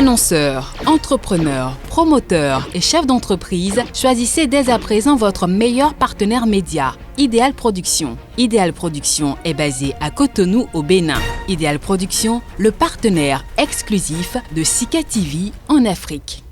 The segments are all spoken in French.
Annonceurs, entrepreneurs, promoteurs et chefs d'entreprise, choisissez dès à présent votre meilleur partenaire média, Ideal Production. Ideal Production est basé à Cotonou au Bénin. Ideal Production, le partenaire exclusif de Sika TV en Afrique.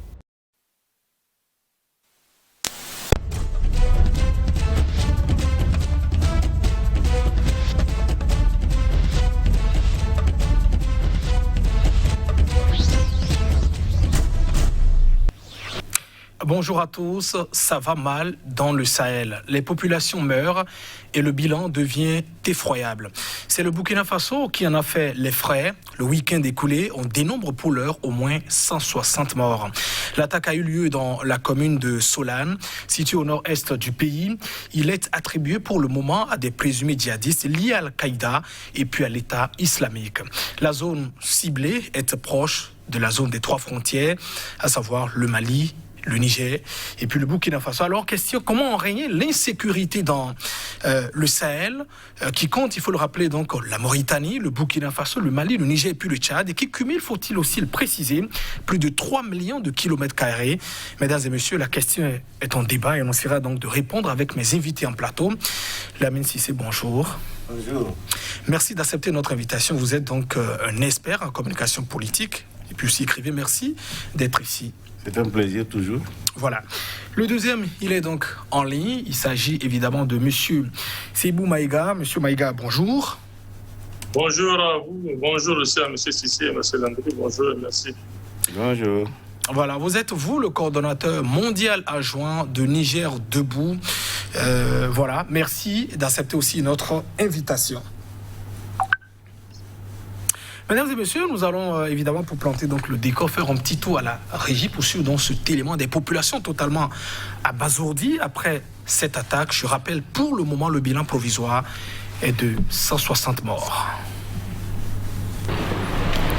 Bonjour à tous, ça va mal dans le Sahel. Les populations meurent et le bilan devient effroyable. C'est le Burkina Faso qui en a fait les frais. Le week-end écoulé, on dénombre pour l'heure au moins 160 morts. L'attaque a eu lieu dans la commune de Solane, située au nord-est du pays. Il est attribué pour le moment à des présumés djihadistes liés à Al-Qaïda et puis à l'État islamique. La zone ciblée est proche de la zone des trois frontières, à savoir le Mali, le Niger et puis le Burkina Faso. Alors, question, comment enrayer l'insécurité dans le Sahel, qui compte, il faut le rappeler, donc la Mauritanie, le Burkina Faso, le Mali, le Niger et puis le Tchad, et qui cumule, faut-il aussi le préciser, plus de 3 millions de kilomètres carrés. Mesdames et messieurs, la question est en débat et on essaiera donc de répondre avec mes invités en plateau. Lamine Cissé, bonjour. Bonjour. Merci d'accepter notre invitation. Vous êtes donc un expert en communication politique et puis aussi écrivain. Merci d'être ici. C'est un plaisir toujours. Voilà. Le deuxième, il est donc en ligne. Il s'agit évidemment de Monsieur Seibou Maïga. Monsieur Maïga, bonjour. Bonjour à vous. Bonjour aussi à Monsieur Cissé et Monsieur Landry. Bonjour et merci. Bonjour. Voilà, vous êtes vous le coordonnateur mondial adjoint de Niger Debout. Voilà, merci d'accepter aussi notre invitation. Mesdames et messieurs, nous allons évidemment, pour planter donc le décor, faire un petit tour à la régie pour suivre donc cet élément des populations totalement abasourdies après cette attaque. Je rappelle, pour le moment, le bilan provisoire est de 160 morts.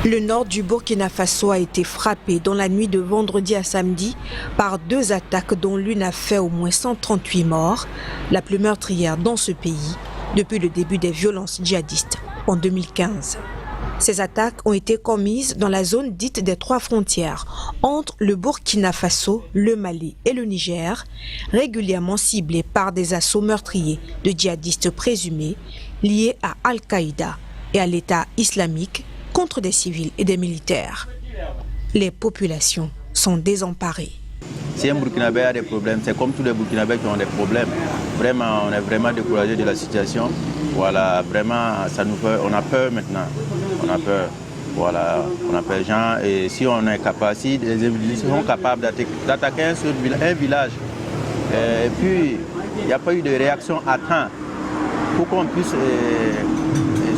Le nord du Burkina Faso a été frappé dans la nuit de vendredi à samedi par 2 attaques dont l'une a fait au moins 138 morts, la plus meurtrière dans ce pays depuis le début des violences djihadistes en 2015. Ces attaques ont été commises dans la zone dite des trois frontières, entre le Burkina Faso, le Mali et le Niger, régulièrement ciblées par des assauts meurtriers de djihadistes présumés liés à Al-Qaïda et à l'État islamique contre des civils et des militaires. Les populations sont désemparées. Si un Burkinabé a des problèmes, c'est comme tous les Burkinabés qui ont des problèmes. Vraiment, on est vraiment découragé de la situation. Voilà, vraiment, ça nous fait, on a peur maintenant. On a peur. Voilà, on a peur gens. Et si on est capable, si les individus sont capables d'attaquer un village, et puis il n'y a pas eu de réaction à temps pour qu'on puisse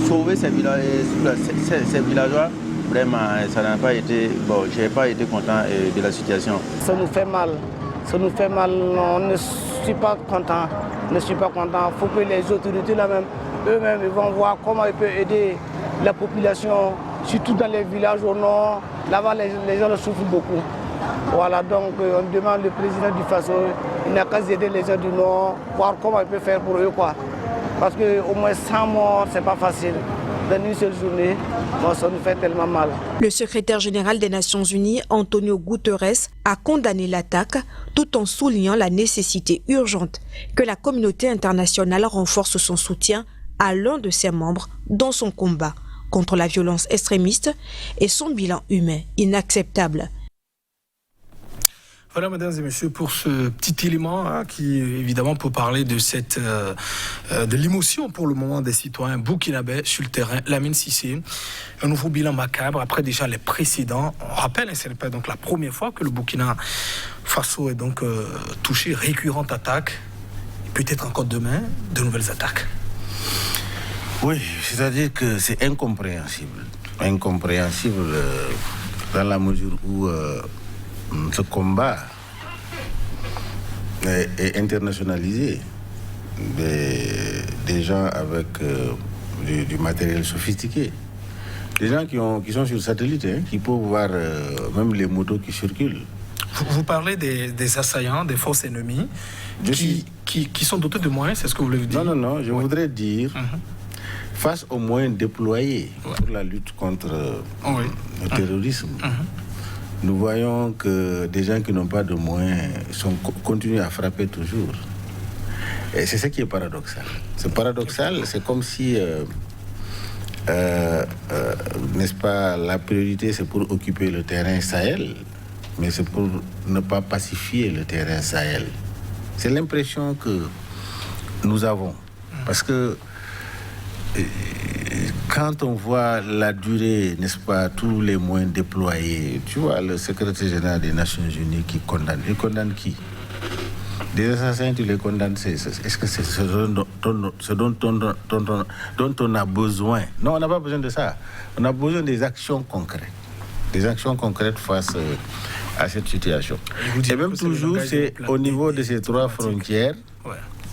sauver ces villageois. Vraiment, ça n'a pas été. Bon, je n'ai pas été content de la situation. Ça nous fait mal. Ça nous fait mal. On ne suis pas content. On ne suis pas content. Il faut que les autorités là-même, eux-mêmes, ils vont voir comment ils peuvent aider la population, surtout dans les villages au nord. Là-bas, les gens souffrent beaucoup. Voilà, donc on demande le président du Faso, il n'a qu'à aider les gens du nord, voir comment il peut faire pour eux, quoi. Parce qu'au moins 100 morts, c'est pas facile. Dans une seule journée, bon, ça nous fait tellement mal. Le secrétaire général des Nations Unies, Antonio Guterres, a condamné l'attaque tout en soulignant la nécessité urgente que la communauté internationale renforce son soutien à l'un de ses membres dans son combat contre la violence extrémiste et son bilan humain inacceptable. Voilà, mesdames et messieurs, pour ce petit élément qui, évidemment, peut parler de de l'émotion pour le moment des citoyens burkinabés sur le terrain. Lamine Cissé, un nouveau bilan macabre après déjà les précédents. On rappelle, ce n'est pas donc la première fois que le Burkina Faso est donc touché, récurrente attaque, peut-être encore demain, de nouvelles attaques. Oui, c'est-à-dire que c'est incompréhensible. Incompréhensible dans la mesure où ce combat est internationalisé. Des gens avec du matériel sophistiqué. Des gens qui sont sur satellite, qui peuvent voir même les motos qui circulent. Vous parlez des assaillants, des forces ennemies, qui sont dotés de moyens, c'est ce que vous voulez dire? Non, je voudrais dire... face aux moyens déployés pour la lutte contre le terrorisme, nous voyons que des gens qui n'ont pas de moyens continuent à frapper toujours. Et c'est ça qui est paradoxal. C'est paradoxal, c'est comme si, n'est-ce pas, la priorité c'est pour occuper le terrain Sahel, mais c'est pour ne pas pacifier le terrain Sahel. C'est l'impression que nous avons. Parce que quand on voit la durée, n'est-ce pas, tous les moyens déployés, tu vois, le secrétaire général des Nations Unies qui condamne, il condamne qui? Des assassins, tu les condamnes, est-ce que c'est ce dont on a besoin? Non, on n'a pas besoin de ça. On a besoin des actions concrètes. Des actions concrètes face à cette situation. Et même toujours, c'est au niveau de ces 3 frontières,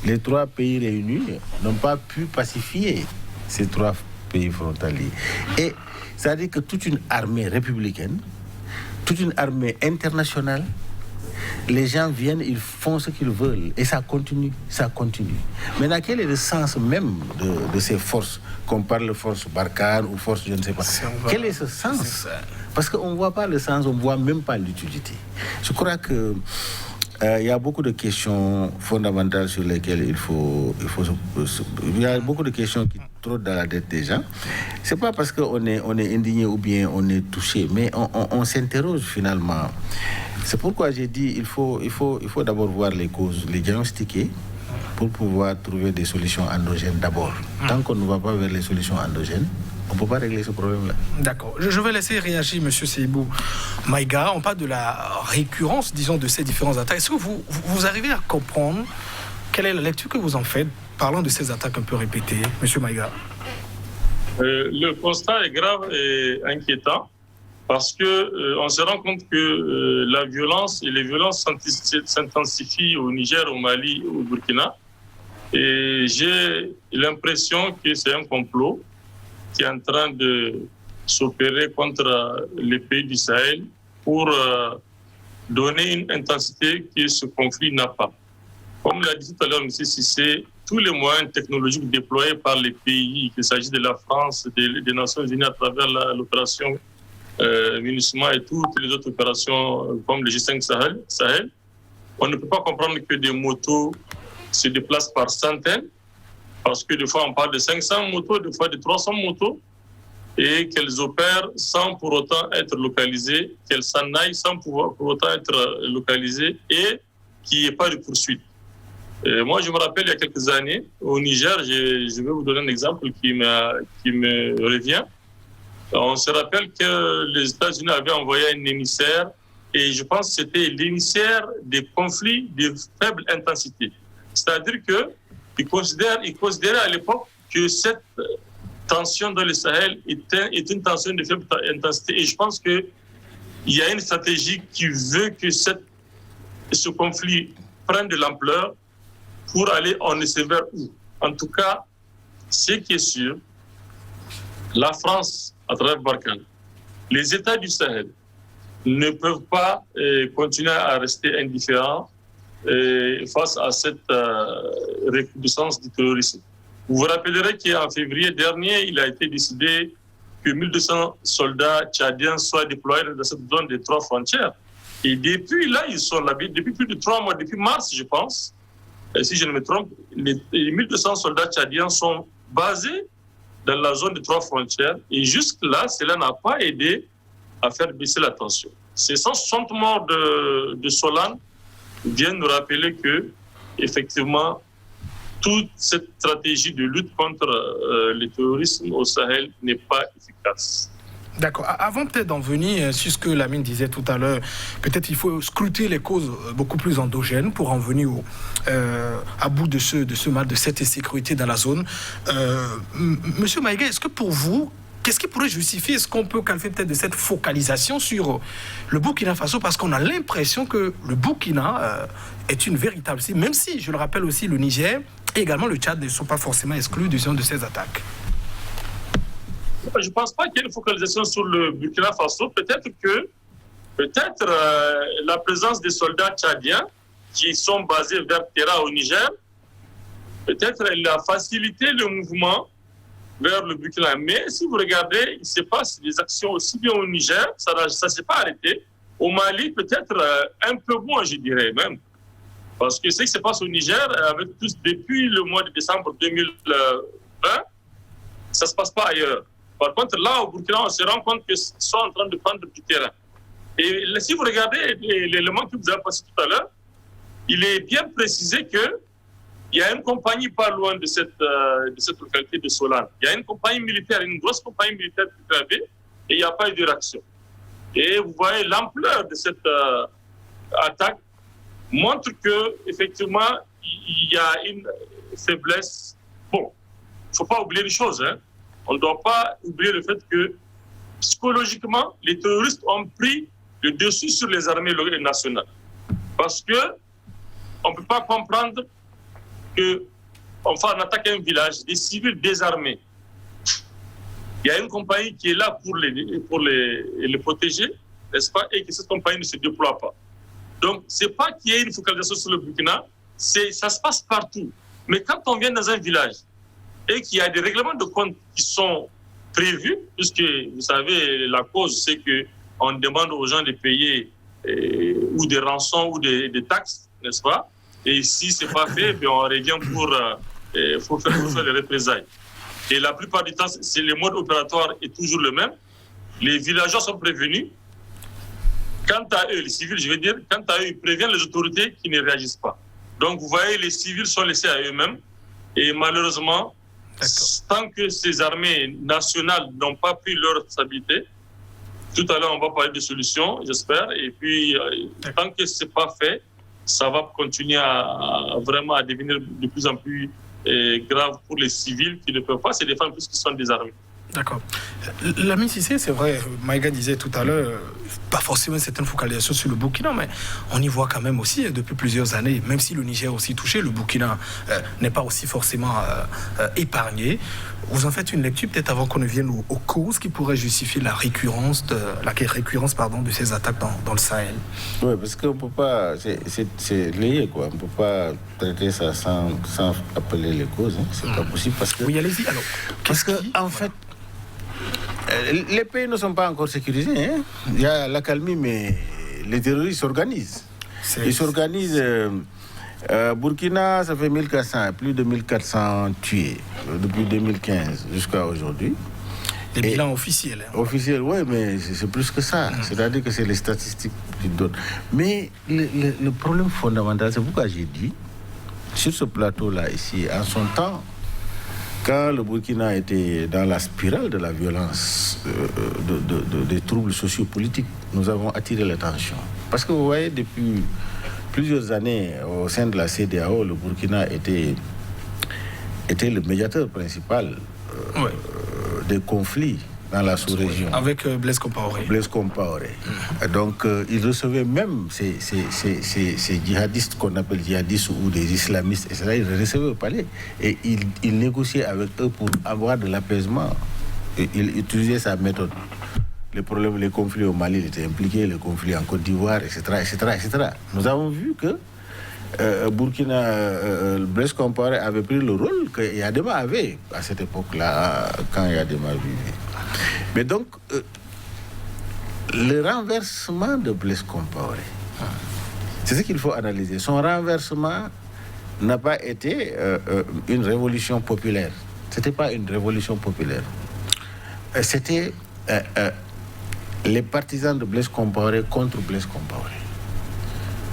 les 3 pays réunis n'ont pas pu pacifier ces 3 pays frontaliers. Et ça veut dire que toute une armée républicaine, toute une armée internationale, les gens viennent, ils font ce qu'ils veulent. Et ça continue, ça continue. Maintenant, quel est le sens même de ces forces, qu'on parle de force Barkhane ou force je ne sais pas. Quel est ce sens? Parce qu'on ne voit pas le sens, on ne voit même pas l'utilité. Je crois que il y a beaucoup de questions fondamentales sur lesquelles il y a beaucoup de questions qui trottent dans la tête des gens. C'est pas parce qu'on est indigné ou bien on est touché, mais on s'interroge finalement. C'est pourquoi j'ai dit il faut d'abord voir les causes, les diagnostiquer pour pouvoir trouver des solutions endogènes d'abord. Tant qu'on ne va pas vers les solutions endogènes, on ne peut pas régler ce problème-là. D'accord. Je vais laisser réagir M. Seibou Maïga. On parle de la récurrence, disons, de ces différentes attaques. Est-ce que vous arrivez à comprendre quelle est la lecture que vous en faites parlant de ces attaques un peu répétées, M. Maïga? Le constat est grave et inquiétant parce qu'on se rend compte que la violence et les violences s'intensifient au Niger, au Mali, au Burkina. Et j'ai l'impression que c'est un complot qui est en train de s'opérer contre les pays du Sahel pour donner une intensité que ce conflit n'a pas. Comme l'a dit tout à l'heure M. Cissé, tous les moyens technologiques déployés par les pays, qu'il s'agisse de la France, des Nations Unies à travers l'opération MINUSMA et toutes les autres opérations comme le G5 Sahel, on ne peut pas comprendre que des motos se déplacent par centaines, parce que des fois on parle de 500 motos, des fois de 300 motos, et qu'elles opèrent sans pour autant être localisées, qu'elles s'en aillent sans pour autant être localisées, et qu'il n'y ait pas de poursuite. Moi, je me rappelle, il y a quelques années, au Niger, je vais vous donner un exemple qui me revient. On se rappelle que les États-Unis avaient envoyé un émissaire, et je pense que c'était l'émissaire des conflits de faible intensité. C'est-à-dire qu'ils considéraient à l'époque que cette tension dans le Sahel est une tension de faible intensité. Et je pense qu'il y a une stratégie qui veut que ce conflit prenne de l'ampleur pour aller on ne sait vers où. En tout cas, ce qui est sûr, la France, à travers Barkhane, les États du Sahel ne peuvent pas continuer à rester indifférents face à cette recrudescence du terrorisme. Vous vous rappellerez qu'en février dernier, il a été décidé que 1200 soldats tchadiens soient déployés dans cette zone des 3 frontières. Et depuis là, ils sont là, depuis plus de 3 mois, depuis mars, je pense, si je ne me trompe, les 1200 soldats tchadiens sont basés dans la zone des 3 frontières. Et jusque-là, cela n'a pas aidé à faire baisser la tension. Ces 160 morts de Solane viennent nous rappeler que, effectivement, toute cette stratégie de lutte contre le terrorisme au Sahel n'est pas efficace. D'accord. Avant peut-être d'en venir sur ce que Lamine disait tout à l'heure, peut-être il faut scruter les causes beaucoup plus endogènes pour en venir à bout de ce mal, de cette insécurité dans la zone. Monsieur Maïga, est-ce que pour vous, qu'est-ce qui pourrait justifier, est-ce qu'on peut qualifier peut-être de cette focalisation sur le Burkina Faso, parce qu'on a l'impression que le Burkina est une véritable cible, même si, je le rappelle aussi, le Niger et également le Tchad ne sont pas forcément exclus de ces attaques. Je ne pense pas qu'il y ait une focalisation sur le Burkina Faso. Peut-être la présence des soldats tchadiens qui sont basés vers Terra au Niger, peut-être elle a facilité le mouvement vers le Burkina. Mais si vous regardez, il se passe des actions aussi bien au Niger, ça ne s'est pas arrêté. Au Mali, peut-être un peu moins, je dirais même. Parce que ce qui se passe au Niger, depuis le mois de décembre 2020, ça ne se passe pas ailleurs. Par contre, là, au Burkina, on se rend compte qu'ils sont en train de prendre du terrain. Et si vous regardez l'élément que vous avez passé tout à l'heure, il est bien précisé qu'il y a une compagnie pas loin de cette localité de Solane. Il y a une compagnie militaire, une grosse compagnie militaire qui travaille et il n'y a pas eu de réaction. Et vous voyez l'ampleur de cette attaque montre qu'effectivement, il y a une faiblesse. Bon, il ne faut pas oublier les choses. Hein. On ne doit pas oublier le fait que psychologiquement, les terroristes ont pris le dessus sur les armées nationales. Parce qu'on ne peut pas comprendre qu'on fait une attaque à un village, des civils désarmés. Il y a une compagnie qui est là pour les protéger, n'est-ce pas, et que cette compagnie ne se déploie pas. Donc, ce n'est pas qu'il y ait une focalisation sur le Burkina, ça se passe partout. Mais quand on vient dans un village et qu'il y a des règlements de compte qui sont prévus, puisque vous savez, la cause, c'est qu'on demande aux gens de payer ou des rançons ou des taxes, n'est-ce pas? Et si ce n'est pas fait, bien, on revient pour faire les représailles. Et la plupart du temps, le mode opératoire est toujours le même. Les villageois sont prévenus. Quant à eux, les civils, je veux dire, quant à eux, ils préviennent les autorités qui ne réagissent pas. Donc, vous voyez, les civils sont laissés à eux-mêmes. Et malheureusement, tant que ces armées nationales n'ont pas pris leur responsabilité, tout à l'heure, on va parler de solutions, j'espère. Et puis, tant que ce n'est pas fait, ça va continuer à devenir de plus en plus grave pour les civils qui ne peuvent pas se défendre puisqu'ils sont désarmés. D'accord. Lamine Cissé, c'est vrai, Maïga disait tout à l'heure, pas forcément une certaine focalisation sur le Burkina, mais on y voit quand même aussi depuis plusieurs années, même si le Niger est aussi touché, le Burkina n'est pas aussi forcément épargné. Vous en faites une lecture peut-être avant qu'on ne vienne aux causes qui pourraient justifier la récurrence de ces attaques dans le Sahel. Oui, parce qu'on ne peut pas, c'est lié quoi, on ne peut pas traiter ça sans appeler les causes, hein. C'est pas possible parce que... Oui, allez-y alors. Parce que en fait, les pays ne sont pas encore sécurisés. Hein. Il y a l'accalmie, mais les terroristes s'organisent. Ils s'organisent. Burkina, ça fait 1400, plus de 1400 tués depuis 2015 jusqu'à aujourd'hui. Des bilans officiels. Hein. Officiels, oui, mais c'est plus que ça. C'est-à-dire que c'est les statistiques qui donnent. Mais le problème fondamental, c'est pourquoi j'ai dit, sur ce plateau-là, ici, en son temps, quand le Burkina était dans la spirale de la violence, des troubles sociopolitiques, nous avons attiré l'attention. Parce que vous voyez, depuis plusieurs années, au sein de la CEDEAO, le Burkina était le médiateur principal des conflits dans la sous-région. Avec Blaise Compaoré. Donc, il recevait même ces djihadistes qu'on appelle djihadistes ou des islamistes, etc. Il les recevait au palais et il négociait avec eux pour avoir de l'apaisement. Il utilisait sa méthode. Les conflits au Mali, il était impliqué, les conflits en Côte d'Ivoire, etc., etc., etc. Nous avons vu que Blaise Compaoré avait pris le rôle que Yadema avait à cette époque-là, quand Yadema vivait. Mais donc, le renversement de Blaise Compaoré, c'est ce qu'il faut analyser. Son renversement n'a pas été une révolution populaire. Ce n'était pas une révolution populaire. C'était les partisans de Blaise Compaoré contre Blaise Compaoré.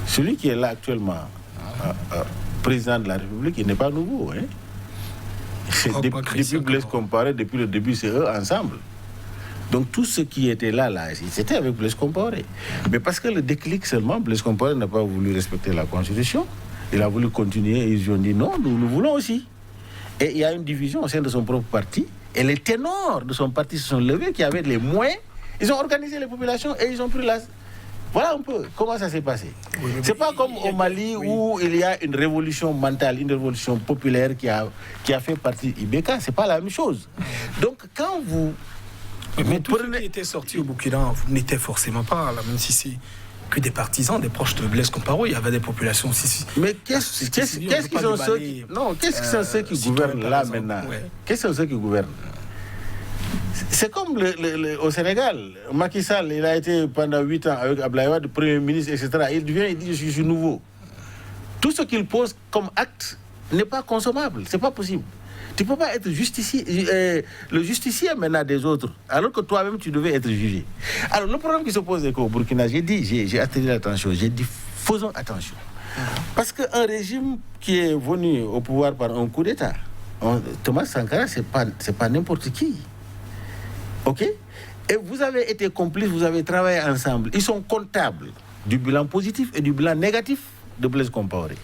Celui qui est là actuellement, président de la République, il n'est pas nouveau. Hein? Depuis Blaise Compaoré, depuis le début, c'est eux ensemble. Donc tout ce qui était là, c'était avec Blaise Compaoré. Mais parce que le déclic seulement, Blaise Compaoré n'a pas voulu respecter la Constitution. Il a voulu continuer et ils ont dit non, nous voulons aussi. Et il y a une division au sein de son propre parti. Et les ténors de son parti se sont levés, qui avaient les moyens. Ils ont organisé les populations et ils ont pris la... Voilà un peu comment ça s'est passé. Oui, c'est pas comme au Mali où il y a une révolution mentale, une révolution populaire qui a fait partie d'Ibeka. C'est pas la même chose. Donc quand vous... Mais tout ce qui était sorti au Burkina, vous n'étiez forcément pas là, même si c'est que des partisans, des proches de Blaise Compaoré, il y avait des populations aussi. Mais qu'est-ce qu'ils sont ceux qui... Non, qu'est-ce que sont ceux qui gouvernent là maintenant? Qu'est-ce que sont ceux qui gouvernent? C'est comme au Sénégal. Macky Sall, il a été pendant 8 ans avec Abdoulaye Wade, Premier ministre, etc. Il vient, il dit je suis nouveau. Tout ce qu'il pose comme acte n'est pas consommable. C'est pas possible. Tu ne peux pas être le justicier maintenant des autres, alors que toi-même tu devais être jugé. Alors le problème qui se pose au Burkina, j'ai attiré l'attention, j'ai dit faisons attention. Parce qu'un régime qui est venu au pouvoir par un coup d'État, Thomas Sankara, c'est pas n'importe qui. Ok? Et vous avez été complices, vous avez travaillé ensemble. Ils sont comptables du bilan positif et du bilan négatif de Blaise Compaoré.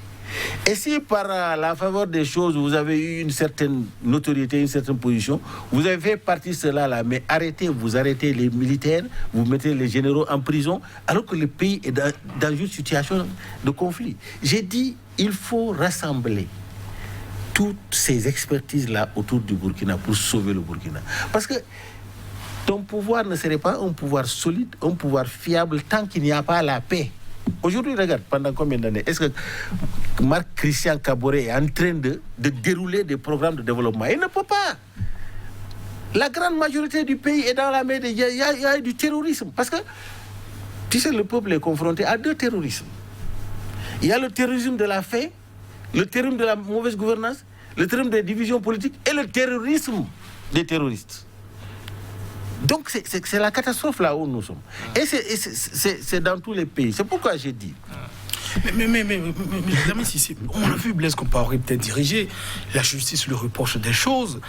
Et si par la faveur des choses, vous avez eu une certaine notoriété, une certaine position, vous avez fait partie de cela là, mais vous arrêtez les militaires, vous mettez les généraux en prison, alors que le pays est dans une situation de conflit. J'ai dit, il faut rassembler toutes ces expertises-là autour du Burkina pour sauver le Burkina. Parce que ton pouvoir ne serait pas un pouvoir solide, un pouvoir fiable tant qu'il n'y a pas la paix. Aujourd'hui, regarde, pendant combien d'années est-ce que Marc-Christian Kaboré est en train de dérouler des programmes de développement? Il ne peut pas. La grande majorité du pays est dans la main il y a du terrorisme. Parce que, tu sais, le peuple est confronté à 2 terrorismes. Il y a le terrorisme de la faim, le terrorisme de la mauvaise gouvernance, le terrorisme des divisions politiques et le terrorisme des terroristes. Donc c'est la catastrophe là où nous sommes. Et c'est dans tous les pays. C'est pourquoi j'ai dit. Mais on a vu Blaise Compaoré peut-être diriger. La justice lui reproche des choses.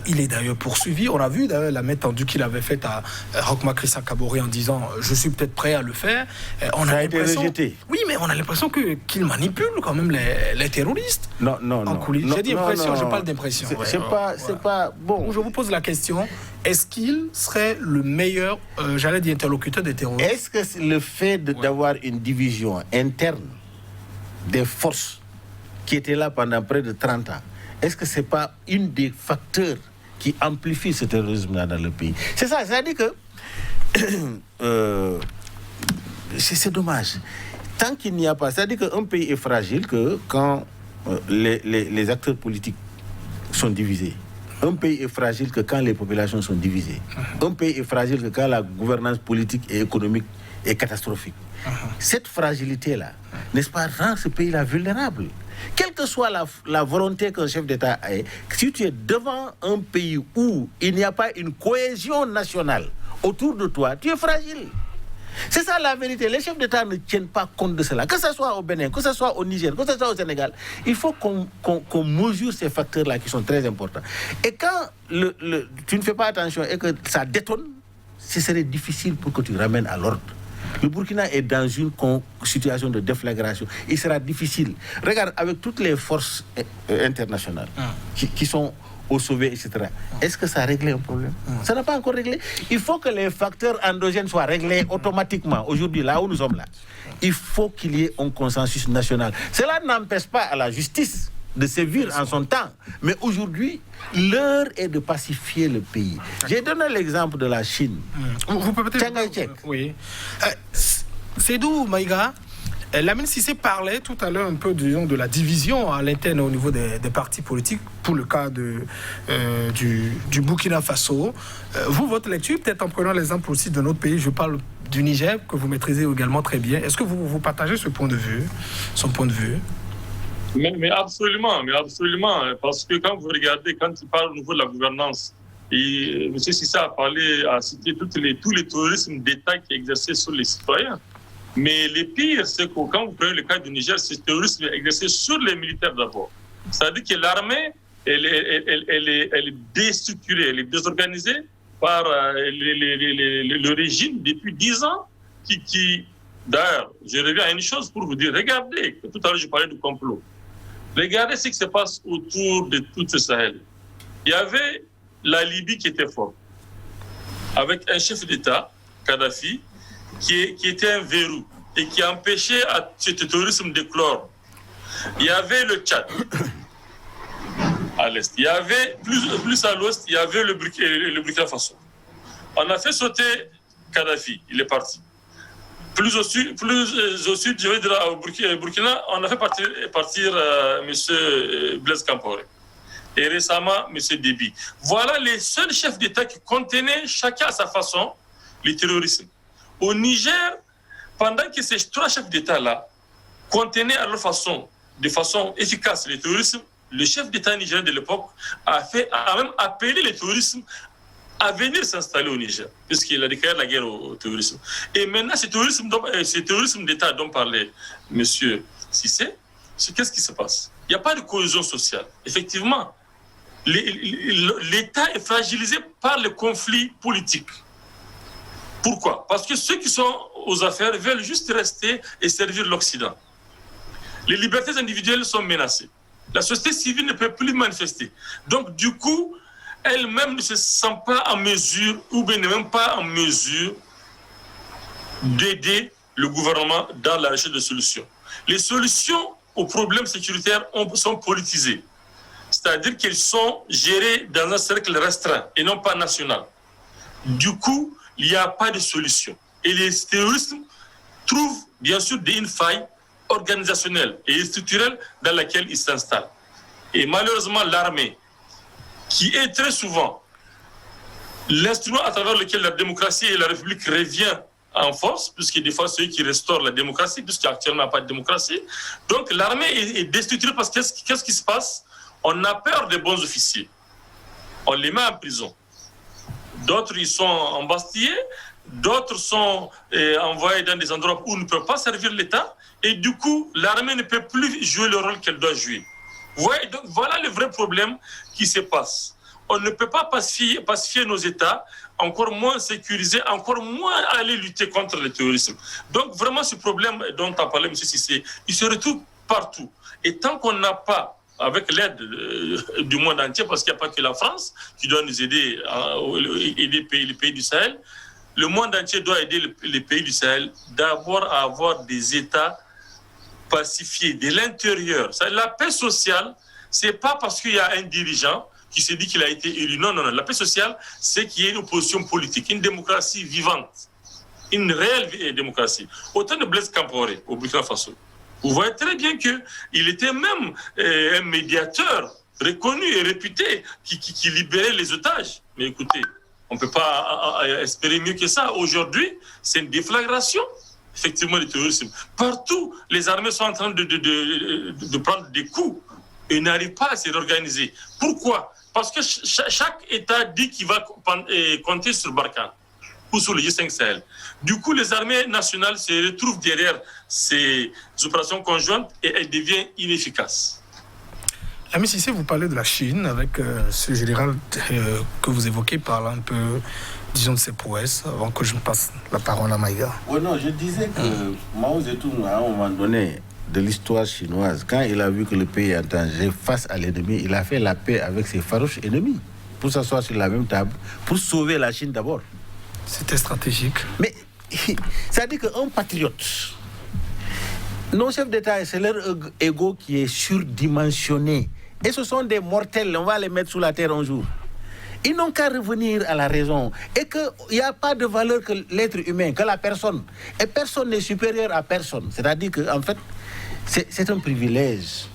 Il est d'ailleurs poursuivi. On a vu d'ailleurs la main tendue qu'il avait faite à Roch Christian Kaboré en disant je suis peut-être prêt à le faire. On a été rejeté. Oui, mais on a l'impression qu'il manipule quand même les terroristes. Non. En coulisses. J'ai dit impression, je parle d'impression. C'est pas bon. Je vous pose la question. Est-ce qu'il serait le meilleur, interlocuteur des terroristes? Est-ce que le fait d'avoir une division interne des forces qui étaient là pendant près de 30 ans, est-ce que ce n'est pas un des facteurs qui amplifie ce terrorisme-là dans le pays? C'est ça, c'est-à-dire que c'est dommage. Tant qu'il n'y a pas, c'est-à-dire qu'un pays est fragile que quand les acteurs politiques sont divisés. Un pays est fragile que quand les populations sont divisées. Un pays est fragile que quand la gouvernance politique et économique est catastrophique. Cette fragilité-là, n'est-ce pas, rend ce pays-là vulnérable. Quelle que soit la volonté qu'un chef d'État ait, si tu es devant un pays où il n'y a pas une cohésion nationale autour de toi, tu es fragile. C'est ça la vérité. Les chefs d'État ne tiennent pas compte de cela. Que ce soit au Bénin, que ce soit au Niger, que ce soit au Sénégal, il faut qu'on mesure ces facteurs-là qui sont très importants. Et quand tu ne fais pas attention et que ça détonne, ce serait difficile pour que tu ramènes à l'ordre. Le Burkina est dans une situation de déflagration. Il sera difficile. Regarde, avec toutes les forces internationales qui sont au sauvé, etc. Est-ce que ça a réglé un problème? Ça n'a pas encore réglé. Il faut que les facteurs endogènes soient réglés automatiquement. Aujourd'hui, là où nous sommes là, il faut qu'il y ait un consensus national. Cela n'empêche pas à la justice de sévir en son temps. Mais aujourd'hui, l'heure est de pacifier le pays. J'ai donné l'exemple de la Chine. Vous pouvez peut-être... Chiang Kai-shek. Oui. Seydou Maïga, Lamine Cissé parlait tout à l'heure un peu, disons, de la division à l'interne au niveau des partis politiques pour le cas du Burkina Faso. Vous, votre lecture, peut-être en prenant l'exemple aussi de notre pays, je parle du Niger, que vous maîtrisez également très bien. Est-ce que vous partagez son point de vue? Mais absolument, parce que quand vous regardez, quand il parle au niveau de la gouvernance, et M. Sissa a cité tous les terrorismes d'État qui exerçaient sur les citoyens. Mais le pire, c'est que quand vous prenez le cas du Niger, ce terrorisme est exercé sur les militaires d'abord. C'est-à-dire que l'armée, elle est déstructurée, elle est désorganisée par le régime depuis 10 ans qui d'ailleurs, je reviens à une chose pour vous dire, regardez, tout à l'heure je parlais du complot. Regardez ce qui se passe autour de tout ce Sahel. Il y avait la Libye qui était forte, avec un chef d'État, Kadhafi, qui était un verrou et qui empêchait ce terrorisme d'éclore. Il y avait le Tchad à l'est. Il y avait plus à l'ouest, il y avait le Burkina Faso. On a fait sauter Kadhafi, il est parti. Plus au sud, je vais dire au Burkina, on a fait partir M. Blaise Compaoré. et récemment M. Déby. Voilà les seuls chefs d'État qui contenaient chacun à sa façon le terrorisme. Au Niger, pendant que ces 3 chefs d'État-là contenaient à leur façon, de façon efficace le terrorisme, le chef d'État nigérien de l'époque a même appelé le terrorisme à venir s'installer au Niger, puisqu'il a déclaré la guerre au terrorisme. Et maintenant, ce terrorisme d'État dont parlait M. Cissé, qu'est-ce qui se passe? Il n'y a pas de cohésion sociale. Effectivement, l'État est fragilisé par le conflit politique. Pourquoi? Parce que ceux qui sont aux affaires veulent juste rester et servir l'Occident. Les libertés individuelles sont menacées. La société civile ne peut plus manifester. Donc, du coup, elle-même ne se sent pas en mesure, ou bien n'est même pas en mesure d'aider le gouvernement dans la recherche de solutions. Les solutions aux problèmes sécuritaires sont politisées. C'est-à-dire qu'elles sont gérées dans un cercle restreint et non pas national. Du coup, il n'y a pas de solution. Et les terroristes trouvent bien sûr une faille organisationnelle et structurelle dans laquelle ils s'installent. Et malheureusement, l'armée, qui est très souvent l'instrument à travers lequel la démocratie et la République revient en force, puisque des fois c'est eux qui restaurent la démocratie, puisqu'actuellement il n'y a pas de démocratie. Donc l'armée est déstructurée parce que qu'est-ce qui se passe? On a peur des bons officiers. On les met en prison. D'autres, ils sont embastillés, d'autres sont envoyés dans des endroits où ils ne peuvent pas servir l'État, et du coup, l'armée ne peut plus jouer le rôle qu'elle doit jouer. Vous voyez, donc voilà le vrai problème qui se passe. On ne peut pas pacifier nos États, encore moins sécuriser, encore moins aller lutter contre le terrorisme. Donc vraiment, ce problème dont a parlé M. Cissé, il se retrouve partout. Et tant qu'on n'a pas, avec l'aide du monde entier, parce qu'il n'y a pas que la France qui doit nous aider, aider les pays du Sahel, le monde entier doit aider les pays du Sahel d'abord à avoir des États pacifiés de l'intérieur. La paix sociale, ce n'est pas parce qu'il y a un dirigeant qui s'est dit qu'il a été élu. Non, non, non. La paix sociale, c'est qu'il y ait une opposition politique, une démocratie vivante, une réelle démocratie. Autant de Blaise Compaoré au Burkina Faso. Vous voyez très bien qu'il était même un médiateur reconnu et réputé qui libérait les otages. Mais écoutez, on ne peut pas espérer mieux que ça. Aujourd'hui, c'est une déflagration, effectivement, du terrorisme. Partout, les armées sont en train de prendre des coups et n'arrivent pas à se réorganiser. Pourquoi? Parce que chaque État dit qu'il va compter sur Barkhane ou sur le G5 Sahel. Du coup, les armées nationales se retrouvent derrière ces opérations conjointes et elles deviennent inefficaces. Ami Cissé, vous parlez de la Chine avec ce général que vous évoquez, parlant un peu, disons, de ses prouesses, avant que je ne passe la parole à Maïga. Oui, non, je disais que Mao Zedong, à un moment donné de l'histoire chinoise, quand il a vu que le pays est en danger face à l'ennemi, il a fait la paix avec ses farouches ennemis pour s'asseoir sur la même table, pour sauver la Chine d'abord. C'était stratégique. Mais ça dit qu'un patriote, nos chefs d'État, c'est leur ego qui est surdimensionné. Et ce sont des mortels, on va les mettre sous la terre un jour. Ils n'ont qu'à revenir à la raison. Et qu'il n'y a pas de valeur que l'être humain, que la personne. Et personne n'est supérieur à personne. C'est-à-dire qu'en fait, c'est un privilège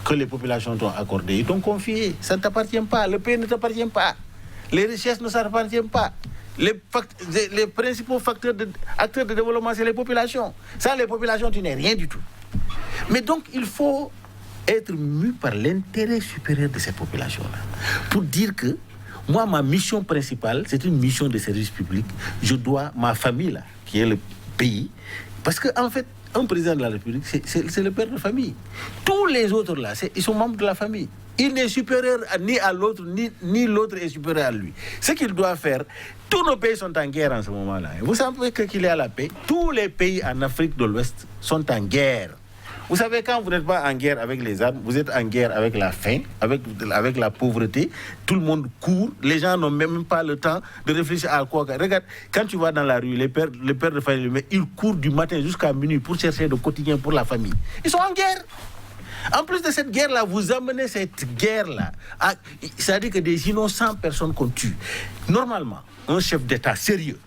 que les populations t'ont accordé. Ils t'ont confié. Ça ne t'appartient pas. Le pays ne t'appartient pas. Les richesses ne t'appartiennent pas. Les principaux acteurs de développement, c'est les populations. Sans les populations, tu n'es rien du tout. Mais donc, il faut être mu par l'intérêt supérieur de ces populations-là. Pour dire que, moi, ma mission principale, c'est une mission de service public. Je dois, ma famille, là, qui est le pays, parce qu'en fait, un président de la République, c'est le père de famille. Tous les autres, là, ils sont membres de la famille. Il n'est supérieur ni à l'autre, ni l'autre est supérieur à lui. Ce qu'il doit faire, tous nos pays sont en guerre en ce moment-là. Vous savez qu'il y a la paix. Tous les pays en Afrique de l'Ouest sont en guerre. Vous savez, quand vous n'êtes pas en guerre avec les armes, vous êtes en guerre avec la faim, avec la pauvreté. Tout le monde court. Les gens n'ont même pas le temps de réfléchir à quoi. Regarde, quand tu vas dans la rue, les pères de famille, ils courent du matin jusqu'à minuit pour chercher le quotidien pour la famille. Ils sont en guerre. En plus de cette guerre-là, vous amenez cette guerre-là. C'est-à-dire que des innocents personnes qu'on tue. Normalement, un chef d'État sérieux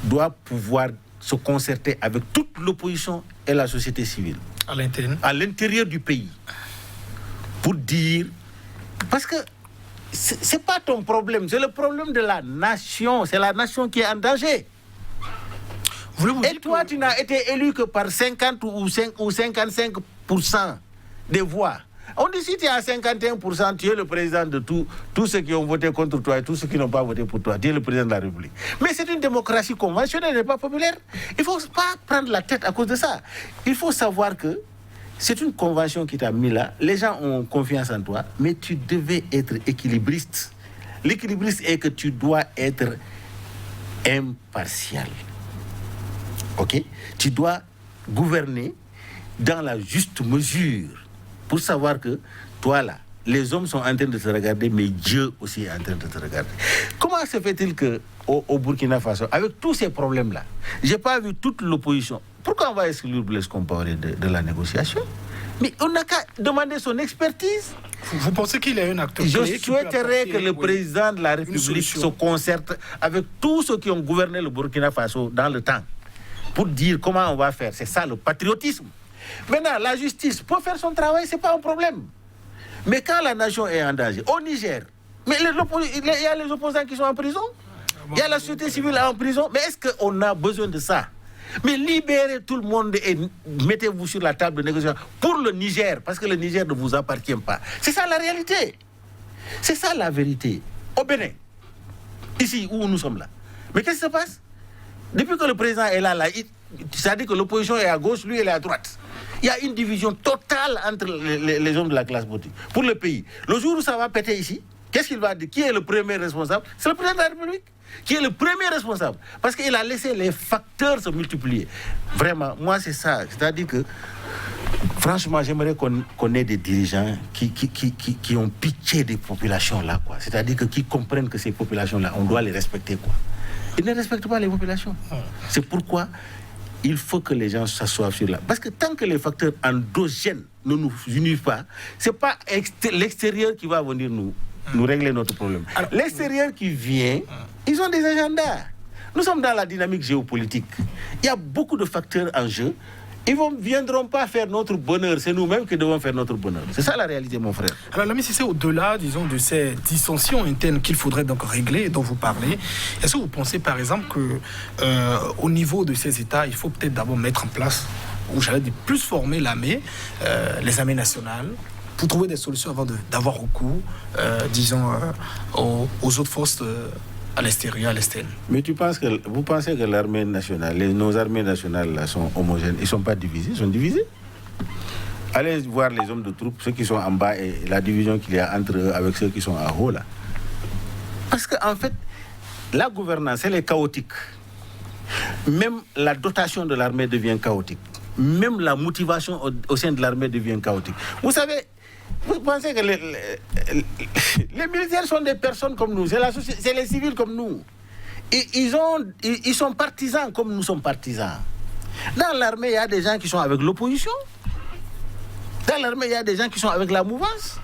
doit pouvoir se concerter avec toute l'opposition et la société civile. À l'intérieur. À l'intérieur du pays. Pour dire Parce que c'est pas ton problème, c'est le problème de la nation. C'est la nation qui est en danger. Et toi, tu n'as été élu que par 50 ou 55% des voix. On dit si tu es à 51%, tu es le président de tous ceux qui ont voté contre toi et tous ceux qui n'ont pas voté pour toi. Tu es le président de la République. Mais c'est une démocratie conventionnelle, elle n'est pas populaire. Il ne faut pas prendre la tête à cause de ça. Il faut savoir que c'est une convention qui t'a mis là. Les gens ont confiance en toi, mais tu devais être équilibriste. L'équilibriste est que tu dois être impartial. Ok? Tu dois gouverner dans la juste mesure pour savoir que toi là, les hommes sont en train de te regarder, mais Dieu aussi est en train de te regarder. Comment se fait-il qu'au Burkina Faso, avec tous ces problèmes-là, je n'ai pas vu toute l'opposition. Pourquoi on va exclure Blaise Compaoré de la négociation? Mais on n'a qu'à demander son expertise. Vous pensez qu'il est un acteur clé? Je souhaiterais que le président de la République se concerte avec tous ceux qui ont gouverné le Burkina Faso dans le temps pour dire comment on va faire. C'est ça le patriotisme. Maintenant, la justice peut faire son travail, ce n'est pas un problème. Mais quand la nation est en danger, au Niger, mais il y a les opposants qui sont en prison, il y a la société civile en prison, mais est-ce qu'on a besoin de ça? Mais libérez tout le monde et mettez-vous sur la table de négociation pour le Niger, parce que le Niger ne vous appartient pas. C'est ça la réalité. C'est ça la vérité. Au Bénin, ici où nous sommes là. Mais qu'est-ce qui se passe? Depuis que le président est là, c'est-à-dire que l'opposition est à gauche, lui il est à droite. Il y a une division totale entre les hommes de la classe politique. Pour le pays, le jour où ça va péter ici, qu'est-ce qu'il va dire? Qui est le premier responsable? C'est le président de la République qui est le premier responsable. Parce qu'il a laissé les facteurs se multiplier. Vraiment, moi c'est ça. C'est-à-dire que, franchement, j'aimerais qu'on ait des dirigeants qui ont pitié des populations là, quoi. C'est-à-dire que qui comprennent que ces populations-là, on doit les respecter, quoi. Ils ne respectent pas les populations. C'est pourquoi il faut que les gens s'assoient sur là. Parce que tant que les facteurs endogènes ne nous unissent pas, ce n'est pas l'extérieur qui va venir nous régler notre problème. L'extérieur qui vient, ils ont des agendas. Nous sommes dans la dynamique géopolitique. Il y a beaucoup de facteurs en jeu. Ils ne viendront pas faire notre bonheur. C'est nous-mêmes qui devons faire notre bonheur. C'est ça la réalité, mon frère. Alors, Lamine Cissé, au-delà, disons, de ces dissensions internes qu'il faudrait donc régler, dont vous parlez, est-ce que vous pensez, par exemple, qu'au niveau de ces États, il faut peut-être d'abord mettre en place, ou j'allais dire plus former l'armée, les armées nationales, pour trouver des solutions avant d'avoir recours, disons, aux autres forces à l'extérieur, à l'externe. Mais vous pensez que l'armée nationale, nos armées nationales là, sont homogènes? Ils ne sont pas divisés, ils sont divisés. Allez voir les hommes de troupes, ceux qui sont en bas et la division qu'il y a entre eux avec ceux qui sont en haut là. Parce qu'en fait, la gouvernance, elle est chaotique. Même la dotation de l'armée devient chaotique. Même la motivation au sein de l'armée devient chaotique. Vous savez, vous pensez que les militaires sont des personnes comme nous, c'est les civils comme nous. Et ils sont partisans comme nous sommes partisans. Dans l'armée, il y a des gens qui sont avec l'opposition. Dans l'armée, il y a des gens qui sont avec la mouvance.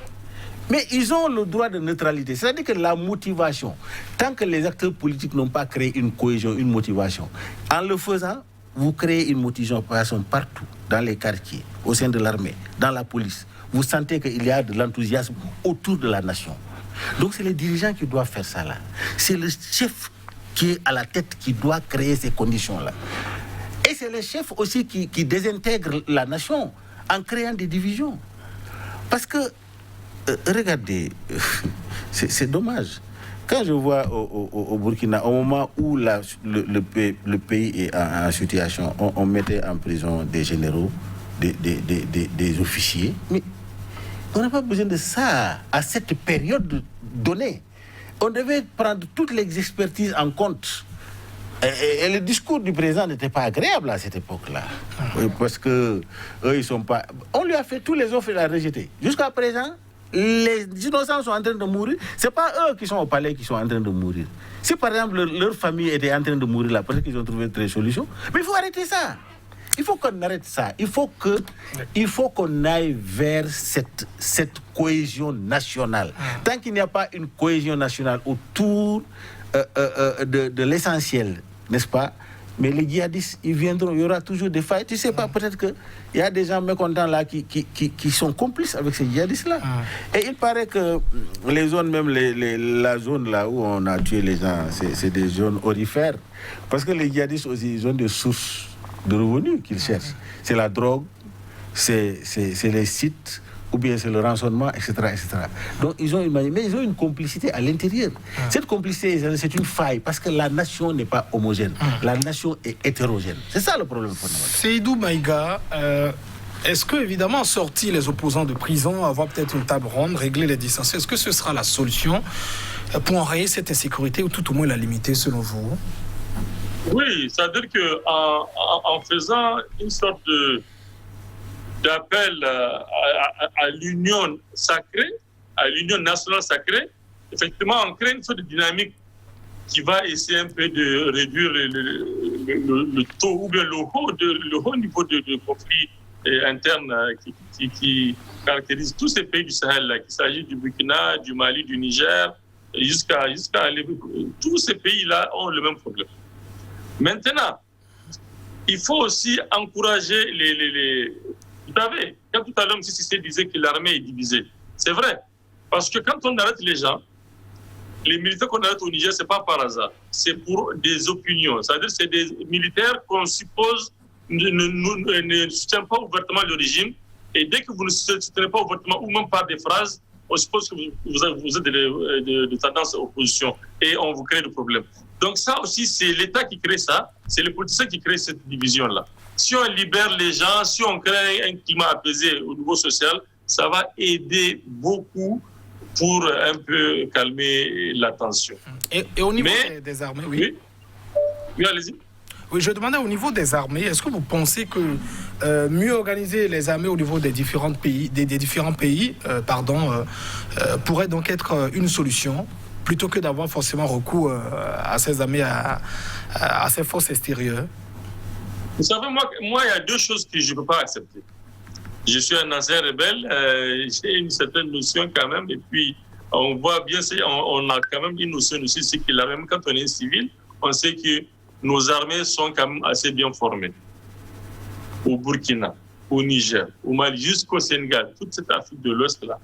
Mais ils ont le droit de neutralité. C'est-à-dire que la motivation, tant que les acteurs politiques n'ont pas créé une cohésion, une motivation, en le faisant, vous créez une motivation partout, dans les quartiers, au sein de l'armée, dans la police. Vous sentez qu'il y a de l'enthousiasme autour de la nation. Donc c'est les dirigeants qui doivent faire ça là. C'est le chef qui est à la tête qui doit créer ces conditions-là. Et c'est le chef aussi qui désintègre la nation en créant des divisions. Parce que, regardez, c'est dommage. Quand je vois au Burkina, au moment où le pays est en situation, on mettait en prison des généraux, des officiers, mais on n'a pas besoin de ça à cette période donnée. On devait prendre toutes les expertises en compte. Et le discours du président n'était pas agréable à cette époque-là. Parce que eux, ils sont pas. On lui a fait tous les offres et il a rejeté. Jusqu'à présent, les innocents sont en train de mourir. Ce n'est pas eux qui sont au palais qui sont en train de mourir. Si par exemple leur famille était en train de mourir là, parce qu'ils ont trouvé des solutions, mais il faut arrêter ça. Il faut qu'on arrête ça. Il faut qu'on aille vers cette cohésion nationale. Tant qu'il n'y a pas une cohésion nationale autour de l'essentiel, n'est-ce pas? Mais les djihadistes, ils viendront, il y aura toujours des failles. Tu sais pas, peut-être qu'il y a des gens mécontents là qui sont complices avec ces djihadistes-là. Et il paraît que les zones, même la zone là où on a tué les gens, c'est des zones orifères. Parce que les djihadistes aussi, ils ont des sources de revenus qu'ils cherchent. C'est la drogue, c'est les sites, ou bien c'est le rançonnement, etc., etc. Donc ils ont une complicité à l'intérieur. Cette complicité, c'est une faille, parce que la nation n'est pas homogène. La nation est hétérogène. C'est ça le problème fondamental. Seydou Maïga, est-ce que, évidemment, sortir les opposants de prison, avoir peut-être une table ronde, régler les dissensions, est-ce que ce sera la solution pour enrayer cette insécurité, ou tout au moins la limiter, selon vous? Oui, c'est-à-dire qu'en faisant une sorte d'appel à l'union sacrée, à l'union nationale sacrée, effectivement, on crée une sorte de dynamique qui va essayer un peu de réduire le taux ou bien le haut niveau de conflit interne qui caractérise tous ces pays du Sahel, qu'il s'agisse du Burkina, du Mali, du Niger, jusqu'à tous ces pays-là ont le même problème. Maintenant, il faut aussi encourager Vous savez, quand tout à l'heure, M. Sissé disait que l'armée est divisée, c'est vrai. Parce que quand on arrête les gens, les militaires qu'on arrête au Niger, ce n'est pas par hasard. C'est pour des opinions. C'est-à-dire que c'est des militaires qu'on suppose ne soutiennent pas ouvertement le régime. Et dès que vous ne soutenez pas ouvertement, ou même par des phrases, on suppose que vous êtes de tendance opposition. Et on vous crée des problèmes. Donc ça aussi, c'est l'État qui crée ça. C'est les politiciens qui créent cette division-là. Si on libère les gens, si on crée un climat apaisé au niveau social, ça va aider beaucoup pour un peu calmer la tension. Et au niveau des armées, oui. Oui, allez-y. Oui, je demandais au niveau des armées, est-ce que vous pensez que mieux organiser les armées au niveau des différents pays, pourrait donc être une solution, plutôt que d'avoir forcément recours à ces armées, à ces forces extérieures? Vous savez, moi, il y a deux choses que je ne peux pas accepter. Je suis un ancien rebelle, j'ai une certaine notion quand même, et puis on voit bien, on a quand même une notion aussi, c'est que même quand on est civil, on sait que nos armées sont quand même assez bien formées. Au Burkina, au Niger, au Mali, jusqu'au Sénégal, toute cette Afrique de l'Ouest là,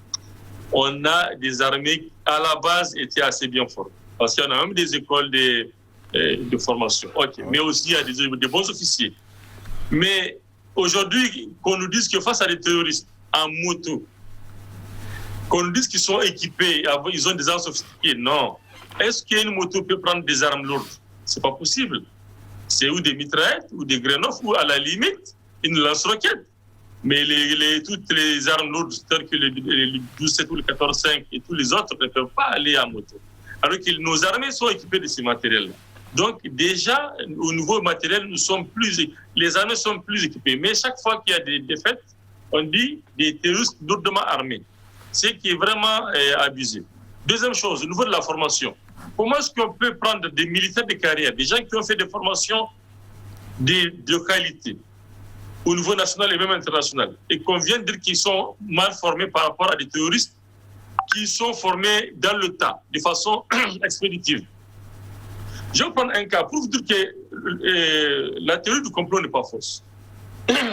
on a des armées qui, à la base, étaient assez bien formées. Parce qu'il y en a même des écoles de formation. Okay. Mais aussi, il y a des bons officiers. Mais aujourd'hui, qu'on nous dise que face à des terroristes en moto, qu'on nous dise qu'ils sont équipés, ils ont des armes sophistiquées, non. Est-ce qu'une moto peut prendre des armes lourdes? C'est pas possible. C'est ou des mitraillettes, ou des grenades, ou à la limite, une lance-roquette. Mais toutes les armes lourdes, telles que les 12-7 ou les 14-5 et tous les autres, ne peuvent pas aller en moto. Alors que nos armées sont équipées de ces matériels-là. Donc déjà, au niveau matériel, les armées sont plus équipées. Mais chaque fois qu'il y a des défaites, on dit des terroristes lourdement armés. Ce qui est vraiment abusé. Deuxième chose, au niveau de la formation. Comment est-ce qu'on peut prendre des militaires de carrière, des gens qui ont fait des formations de qualité au niveau national et même international, et qu'on vient de dire qu'ils sont mal formés par rapport à des terroristes qui sont formés dans le tas, de façon expéditive. Je vais prendre un cas pour vous dire que la théorie du complot n'est pas fausse.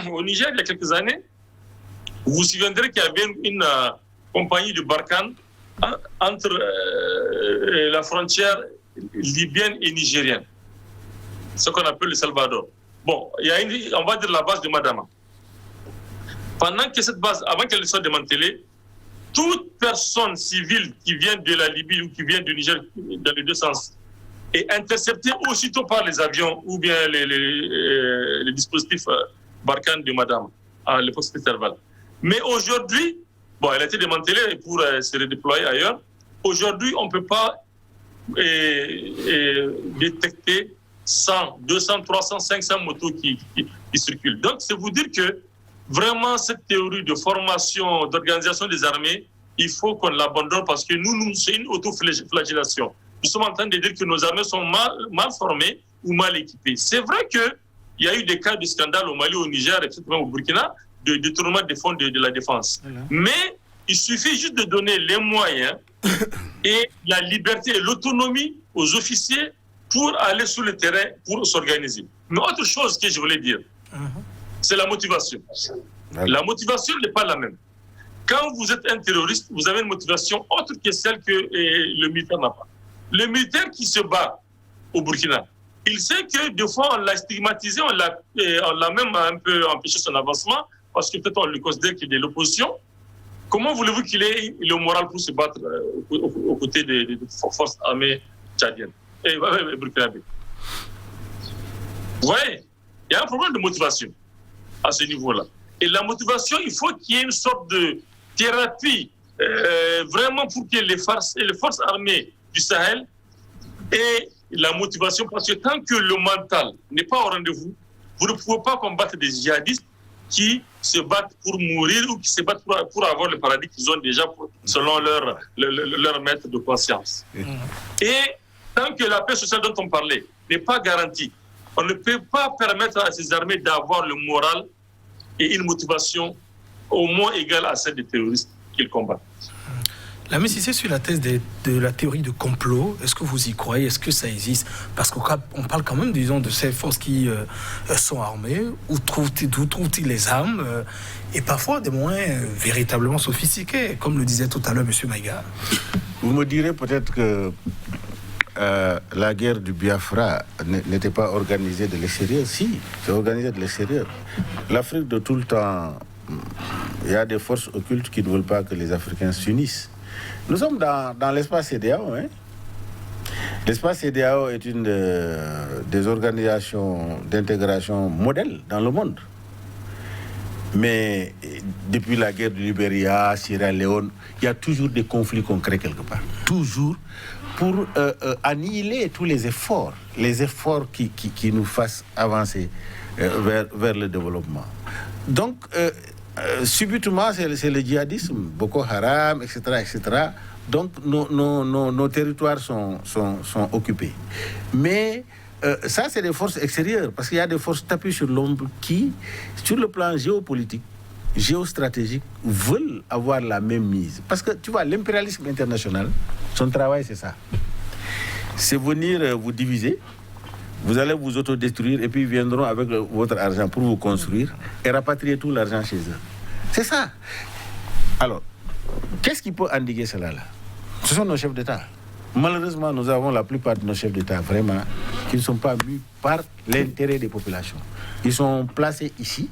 Au Niger, il y a quelques années, vous vous souviendrez qu'il y avait une compagnie de Barkhane entre la frontière libyenne et nigérienne, ce qu'on appelle le Salvador. Bon, il y a on va dire la base de Madama. Pendant que cette base, avant qu'elle soit démantelée, toute personne civile qui vient de la Libye ou qui vient du Niger, dans les deux sens, est interceptée aussitôt par les avions ou bien les dispositifs Barkhane de Madama, à l'époque c'était Serval. Mais aujourd'hui, bon, elle a été démantelée pour se redéployer ailleurs. Aujourd'hui, on ne peut pas détecter 100, 200, 300, 500 motos qui circulent. Donc, c'est vous dire que vraiment, cette théorie de formation, d'organisation des armées, il faut qu'on l'abandonne parce que nous c'est une auto-flagellation. Nous sommes en train de dire que nos armées sont mal formées ou mal équipées. C'est vrai qu'il y a eu des cas de scandale au Mali, au Niger et même au Burkina, de détournement des fonds de la défense. Mais il suffit juste de donner les moyens et la liberté et l'autonomie aux officiers pour aller sur le terrain, pour s'organiser. Mais autre chose que je voulais dire, c'est la motivation. La motivation n'est pas la même. Quand vous êtes un terroriste, vous avez une motivation autre que celle que le militaire n'a pas. Le militaire qui se bat au Burkina, il sait que des fois on l'a stigmatisé, on l'a même un peu empêché son avancement, parce que peut-être on le considère qu'il est de l'opposition. Comment voulez-vous qu'il ait le moral pour se battre aux côtés des forces armées tchadiennes et burkinabées? Vous voyez, il y a un problème de motivation à ce niveau-là. Et la motivation, il faut qu'il y ait une sorte de thérapie vraiment pour que les forces armées du Sahel aient la motivation, parce que tant que le mental n'est pas au rendez-vous, vous ne pouvez pas combattre des djihadistes qui se battent pour mourir ou qui se battent pour avoir le paradis qu'ils ont déjà selon leur maître de conscience. Et tant que la paix sociale dont on parlait n'est pas garantie, on ne peut pas permettre à ces armées d'avoir le moral et une motivation au moins égale à celle des terroristes qu'ils combattent. Lamine Cissé, sur la thèse de la théorie de complot, est-ce que vous y croyez? Est-ce que ça existe? Parce qu'on parle quand même, disons, de ces forces qui sont armées. D'où trouvent-ils les armes et parfois des moyens véritablement sophistiqués, comme le disait tout à l'heure M. Maïga? Vous me direz peut-être que la guerre du Biafra n'était pas organisée de l'extérieur. Si, c'est organisé de l'extérieur. L'Afrique de tout le temps, il y a des forces occultes qui ne veulent pas que les Africains s'unissent. Nous sommes dans l'espace CEDEAO. Hein? L'espace CEDEAO est une des organisations d'intégration modèle dans le monde. Mais depuis la guerre du Libéria, Sierra Leone, il y a toujours des conflits concrets quelque part. Toujours pour annihiler tous les efforts qui nous fassent avancer vers le développement. Donc, subitement, c'est le djihadisme, Boko Haram, etc. etc. Donc, nos territoires sont occupés. Mais ça, c'est des forces extérieures, parce qu'il y a des forces tapées sur l'ombre qui, sur le plan géopolitique, géostratégique, veulent avoir la même mise. Parce que, tu vois, l'impérialisme international, son travail, c'est ça. C'est venir vous diviser, vous allez vous autodétruire, et puis ils viendront avec votre argent pour vous construire et rapatrier tout l'argent chez eux. C'est ça. Alors, qu'est-ce qui peut endiguer cela là? Ce sont nos chefs d'État. Malheureusement, nous avons la plupart de nos chefs d'État, vraiment, qui ne sont pas mus par l'intérêt des populations. Ils sont placés ici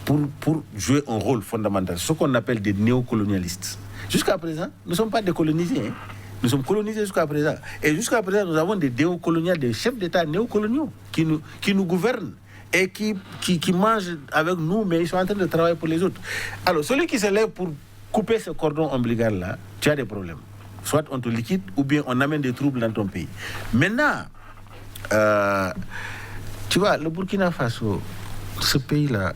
pour jouer un rôle fondamental, ce qu'on appelle des néocolonialistes. Jusqu'à présent, nous ne sommes pas décolonisés. Hein. Nous sommes colonisés jusqu'à présent. Et jusqu'à présent, nous avons des néocoloniaux, des chefs d'État néocoloniaux qui nous gouvernent et qui mangent avec nous, mais ils sont en train de travailler pour les autres. Alors, celui qui se lève pour couper ce cordon ombilical-là, tu as des problèmes. Soit on te liquide, ou bien on amène des troubles dans ton pays. Maintenant, tu vois, le Burkina Faso, ce pays-là,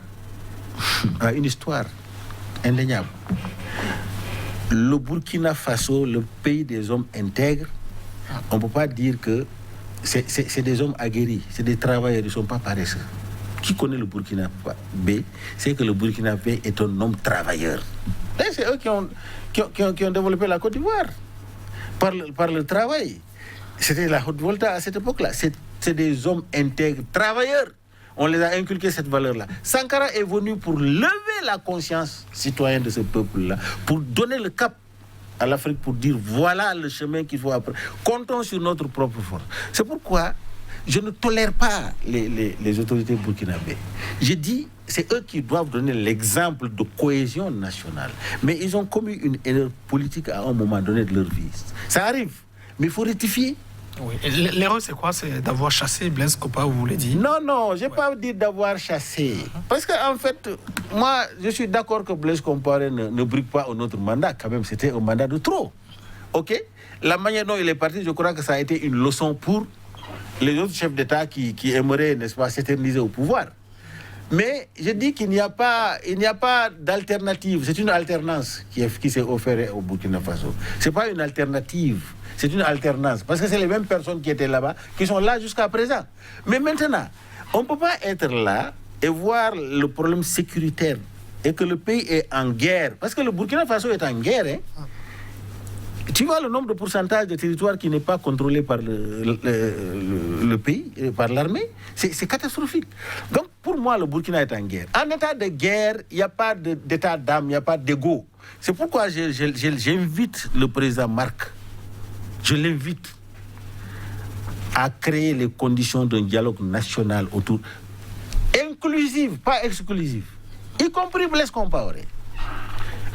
a une histoire indéniable. Le Burkina Faso, le pays des hommes intègres, on ne peut pas dire que c'est des hommes aguerris, c'est des travailleurs, ils ne sont pas paresseux. Qui connaît le Burkinabé, c'est que le Burkinabé est un homme travailleur. Et c'est eux qui ont développé la Côte d'Ivoire par le travail. C'était la Haute Volta à cette époque-là. C'est des hommes intègres, travailleurs. On les a inculqué cette valeur-là. Sankara est venu pour lever la conscience citoyenne de ce peuple-là, pour donner le cap à l'Afrique, pour dire voilà le chemin qu'il faut apprendre. Comptons sur notre propre force. C'est pourquoi je ne tolère pas les autorités burkinabées. Je dis, c'est eux qui doivent donner l'exemple de cohésion nationale. Mais ils ont commis une erreur politique à un moment donné de leur vie. Ça arrive, mais il faut rectifier. Oui. L'erreur, c'est quoi? C'est d'avoir chassé Blaise Compaoré, vous voulez dire? Non, je n'ai pas dit d'avoir chassé. Parce qu'en fait, moi, je suis d'accord que Blaise Compaoré ne brille pas un autre mandat. Quand même, c'était un mandat de trop. OK? La manière dont il est parti, je crois que ça a été une leçon pour les autres chefs d'État qui aimeraient, n'est-ce pas, s'éterniser au pouvoir. Mais je dis qu'il n'y a pas d'alternative. C'est une alternance qui s'est offerte au Burkina Faso. Ce n'est pas une alternative. C'est une alternance. Parce que c'est les mêmes personnes qui étaient là-bas, qui sont là jusqu'à présent. Mais maintenant, on ne peut pas être là et voir le problème sécuritaire et que le pays est en guerre. Parce que le Burkina Faso est en guerre. Hein. Tu vois le nombre de pourcentage de territoire qui n'est pas contrôlé par le pays, par l'armée, c'est catastrophique. Donc pour moi, le Burkina est en guerre. En état de guerre, il n'y a pas d'état d'âme, il n'y a pas d'ego. C'est pourquoi j'invite le président Marc, je l'invite à créer les conditions d'un dialogue national autour, inclusif, pas exclusif, y compris Blaise Compaoré.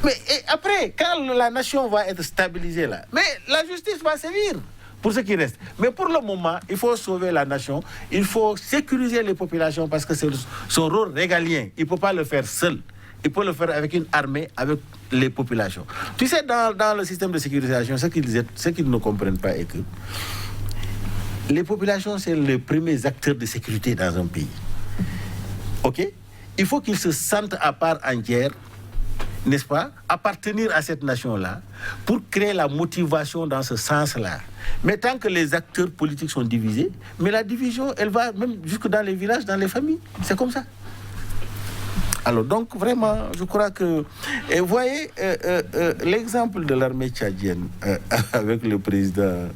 Mais après, quand la nation va être stabilisée là, mais la justice va sévir pour ce qui reste. Mais pour le moment, il faut sauver la nation, il faut sécuriser les populations parce que c'est son rôle régalien. Il ne peut pas le faire seul. Il peut le faire avec une armée, avec les populations. Tu sais, dans le système de sécurisation, ce qu'ils ne comprennent pas est que les populations, c'est les premiers acteurs de sécurité dans un pays. OK? Il faut qu'ils se sentent à part entière, n'est-ce pas, appartenir à cette nation-là pour créer la motivation dans ce sens-là. Mais tant que les acteurs politiques sont divisés, mais la division, elle va même jusque dans les villages, dans les familles. C'est comme ça. Alors donc vraiment, je crois que... Et vous voyez, l'exemple de l'armée tchadienne avec le président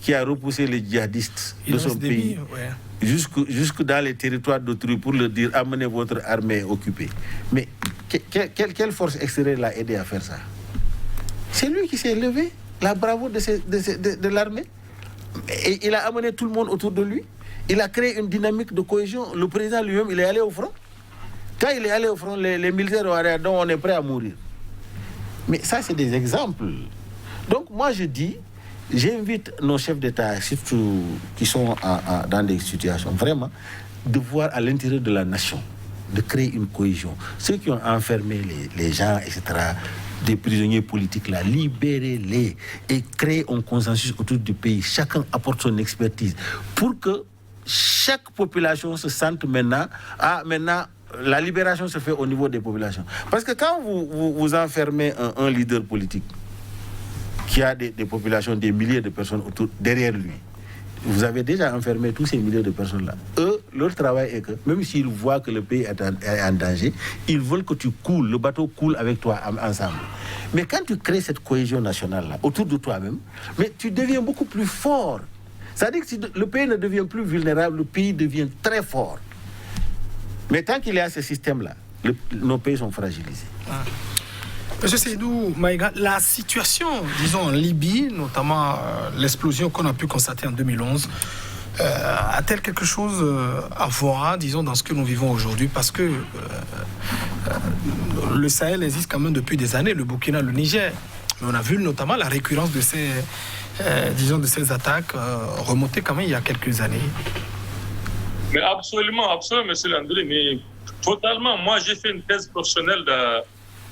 qui a repoussé les djihadistes de son pays jusque dans les territoires d'autrui pour leur dire amenez votre armée occupée. Mais quelle force extérieure l'a aidé à faire ça? C'est lui qui s'est levé, la bravoure de l'armée. Et il a amené tout le monde autour de lui. Il a créé une dynamique de cohésion. Le président lui-même, il est allé au front. Quand il est allé au front, les militaires ont arrêté, donc on est prêt à mourir. Mais ça, c'est des exemples. Donc moi, je dis, j'invite nos chefs d'État, surtout qui sont dans des situations, vraiment, de voir à l'intérieur de la nation, de créer une cohésion. Ceux qui ont enfermé les gens, etc., des prisonniers politiques, là, libérez-les et créez un consensus autour du pays. Chacun apporte son expertise pour que chaque population se sente maintenant, la libération se fait au niveau des populations. Parce que quand vous enfermez un leader politique qui a des populations, des milliers de personnes derrière lui, vous avez déjà enfermé tous ces milliers de personnes-là. Eux, leur travail est que, même s'ils voient que le pays est en danger, ils veulent que tu coules, le bateau coule avec toi ensemble. Mais quand tu crées cette cohésion nationale-là, autour de toi-même, mais tu deviens beaucoup plus fort. C'est-à-dire que si le pays ne devient plus vulnérable, le pays devient très fort. Mais tant qu'il y a ce système-là, nos pays sont fragilisés. Monsieur Seydou Maïga, la situation, disons, en Libye, notamment l'explosion qu'on a pu constater en 2011, a-t-elle quelque chose à voir, disons, dans ce que nous vivons aujourd'hui? Parce que le Sahel existe quand même depuis des années, le Burkina, le Niger. Mais on a vu notamment la récurrence de ces, de ces attaques remonter quand même il y a quelques années. Mais absolument, monsieur Landry, mais totalement. Moi, j'ai fait une thèse professionnelle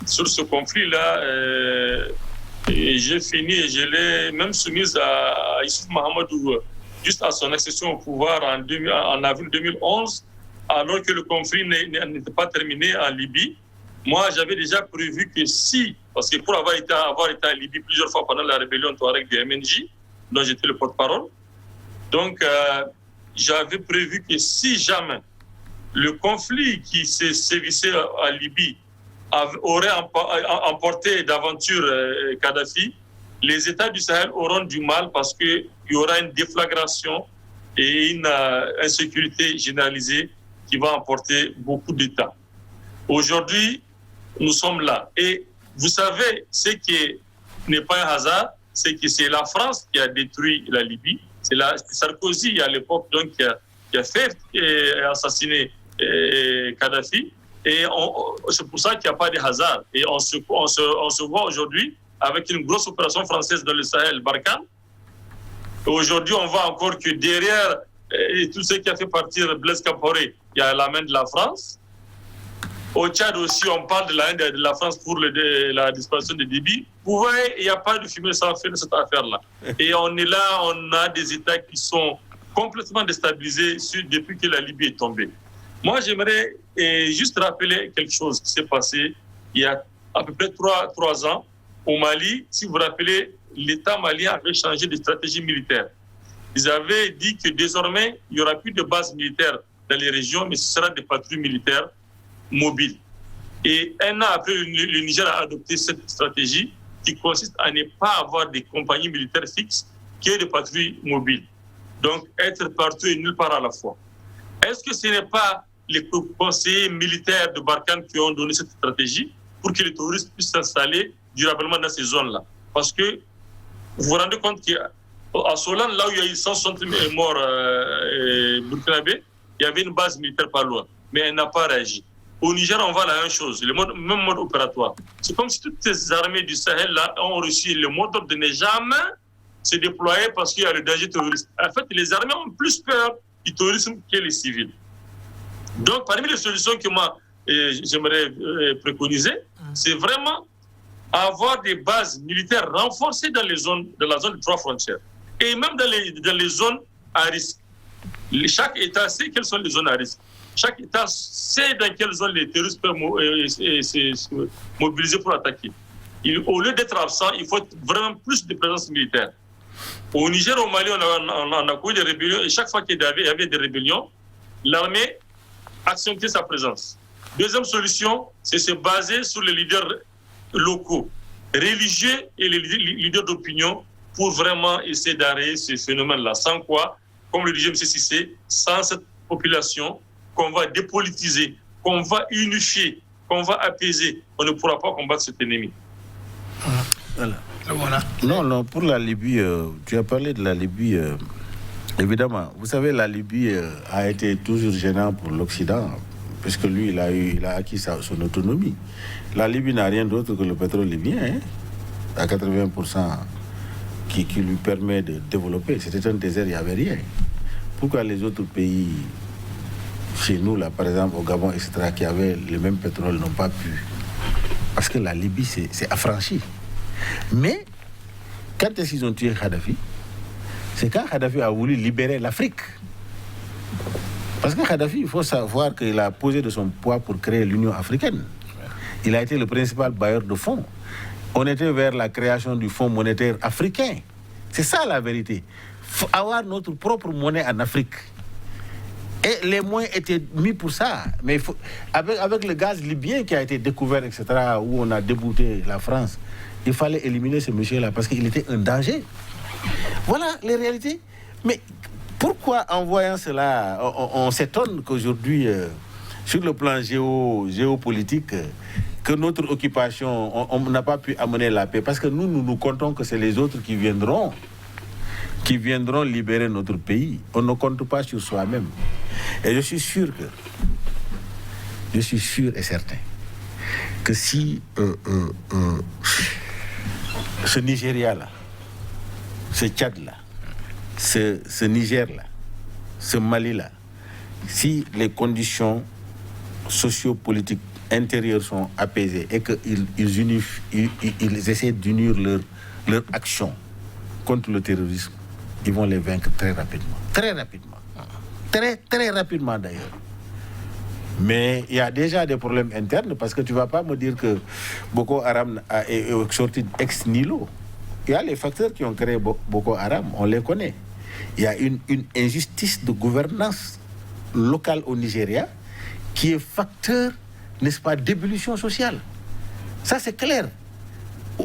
sur ce conflit-là. Et j'ai fini et je l'ai même soumise à Issouf Mahamadou juste à son accession au pouvoir en avril 2011, alors que le conflit n'était pas terminé en Libye. Moi, j'avais déjà prévu que parce que pour avoir été en Libye plusieurs fois pendant la rébellion Touareg du MNJ, dont j'étais le porte-parole, donc j'avais prévu que si jamais le conflit qui s'est sévissé en Libye aurait emporté d'aventure Kadhafi, les États du Sahel auront du mal parce qu'il y aura une déflagration et une insécurité généralisée qui va emporter beaucoup d'États. Aujourd'hui, nous sommes là. Et vous savez, ce qui n'est pas un hasard, c'est que c'est la France qui a détruit la Libye. C'est Sarkozy, à l'époque, donc, qui a fait assassiner Kadhafi. Et c'est pour ça qu'il n'y a pas de hasard. Et on se voit aujourd'hui avec une grosse opération française dans le Sahel, Barkhane. Aujourd'hui, on voit encore que derrière tout ce qui a fait partir Blaise Compaoré, il y a la main de la France. Au Tchad aussi, on parle de la main de la France pour la disparition de Déby. Vous voyez, il n'y a pas de fumée sans feu dans cette affaire-là. Et on est là, on a des États qui sont complètement déstabilisés depuis que la Libye est tombée. Moi, j'aimerais juste rappeler quelque chose qui s'est passé il y a à peu près 3 ans au Mali. Si vous vous rappelez, l'État malien avait changé de stratégie militaire. Ils avaient dit que désormais, il n'y aura plus de bases militaires dans les régions, mais ce sera des patrouilles militaires mobiles. Et un an après, le Niger a adopté cette stratégie qui consiste à ne pas avoir des compagnies militaires fixes qui aient des patrouilles mobiles. Donc, être partout et nulle part à la fois. Est-ce que ce n'est pas les conseillers militaires de Barkhane qui ont donné cette stratégie pour que les terroristes puissent s'installer durablement dans ces zones-là? Parce que vous vous rendez compte qu'à Solan, là où il y a eu 160 morts burkinabés, il y avait une base militaire pas loin, mais elle n'a pas réagi. Au Niger, on voit la même chose, le même mode opératoire. C'est comme si toutes ces armées du Sahel là ont reçu le mot d'ordre de ne jamais se déployer parce qu'il y a le danger terroriste. En fait, les armées ont plus peur du terrorisme que les civils. Donc, parmi les solutions que moi j'aimerais préconiser, c'est vraiment avoir des bases militaires renforcées dans la zone des 3 frontières et même dans les zones à risque. Chaque État sait quelles sont les zones à risque. Chaque État sait dans quelles zones les terroristes peuvent se mobiliser pour attaquer. Au lieu d'être absent, il faut vraiment plus de présence militaire. Au Niger, au Mali, on a connu des rébellions et chaque fois qu'il y avait des rébellions, l'armée accentuait sa présence. Deuxième solution, c'est se baser sur les leaders locaux, religieux et les leaders d'opinion pour vraiment essayer d'arrêter ce phénomène-là. Sans quoi, comme le disait M. Cissé, sans cette population qu'on va dépolitiser, qu'on va unifier, qu'on va apaiser, on ne pourra pas combattre cet ennemi. Voilà. Non, pour la Libye, tu as parlé de la Libye. Évidemment, vous savez, la Libye a été toujours gênant pour l'Occident, puisque lui, il a acquis son autonomie. La Libye n'a rien d'autre que le pétrole libyen, à 80%, qui lui permet de développer. C'était un désert, il n'y avait rien. Pourquoi les autres pays, chez nous, là, par exemple, au Gabon, etc., qui avaient le même pétrole, n'ont pas pu? Parce que la Libye, c'est affranchi. Mais, quand est-ce qu'ils ont tué Kadhafi? C'est quand Kadhafi a voulu libérer l'Afrique. Parce que Kadhafi, il faut savoir qu'il a posé de son poids pour créer l'Union africaine. Il a été le principal bailleur de fonds. On était vers la création du Fonds monétaire africain. C'est ça la vérité. Il faut avoir notre propre monnaie en Afrique. Et les moyens étaient mis pour ça. Mais il faut, avec le gaz libyen qui a été découvert, etc., où on a débouté la France, il fallait éliminer ce monsieur-là parce qu'il était un danger. Voilà les réalités. Mais pourquoi, en voyant cela, on s'étonne qu'aujourd'hui, sur le plan géopolitique, que notre occupation, on n'a pas pu amener la paix? Parce que nous comptons que c'est les autres qui viendront libérer notre pays. On ne compte pas sur soi-même. Et je suis sûr et certain que si ce Nigeria-là, ce Tchad-là, ce Niger-là, ce Mali-là, si les conditions sociopolitiques intérieures sont apaisées et qu'ils essaient d'unir leur action contre le terrorisme, ils vont les vaincre très rapidement. Très rapidement. Très, très rapidement d'ailleurs. Mais il y a déjà des problèmes internes parce que tu ne vas pas me dire que Boko Haram est sorti ex nihilo. Il y a les facteurs qui ont créé Boko Haram, on les connaît. Il y a une injustice de gouvernance locale au Nigeria qui est facteur, n'est-ce pas, d'ébullition sociale. Ça, c'est clair.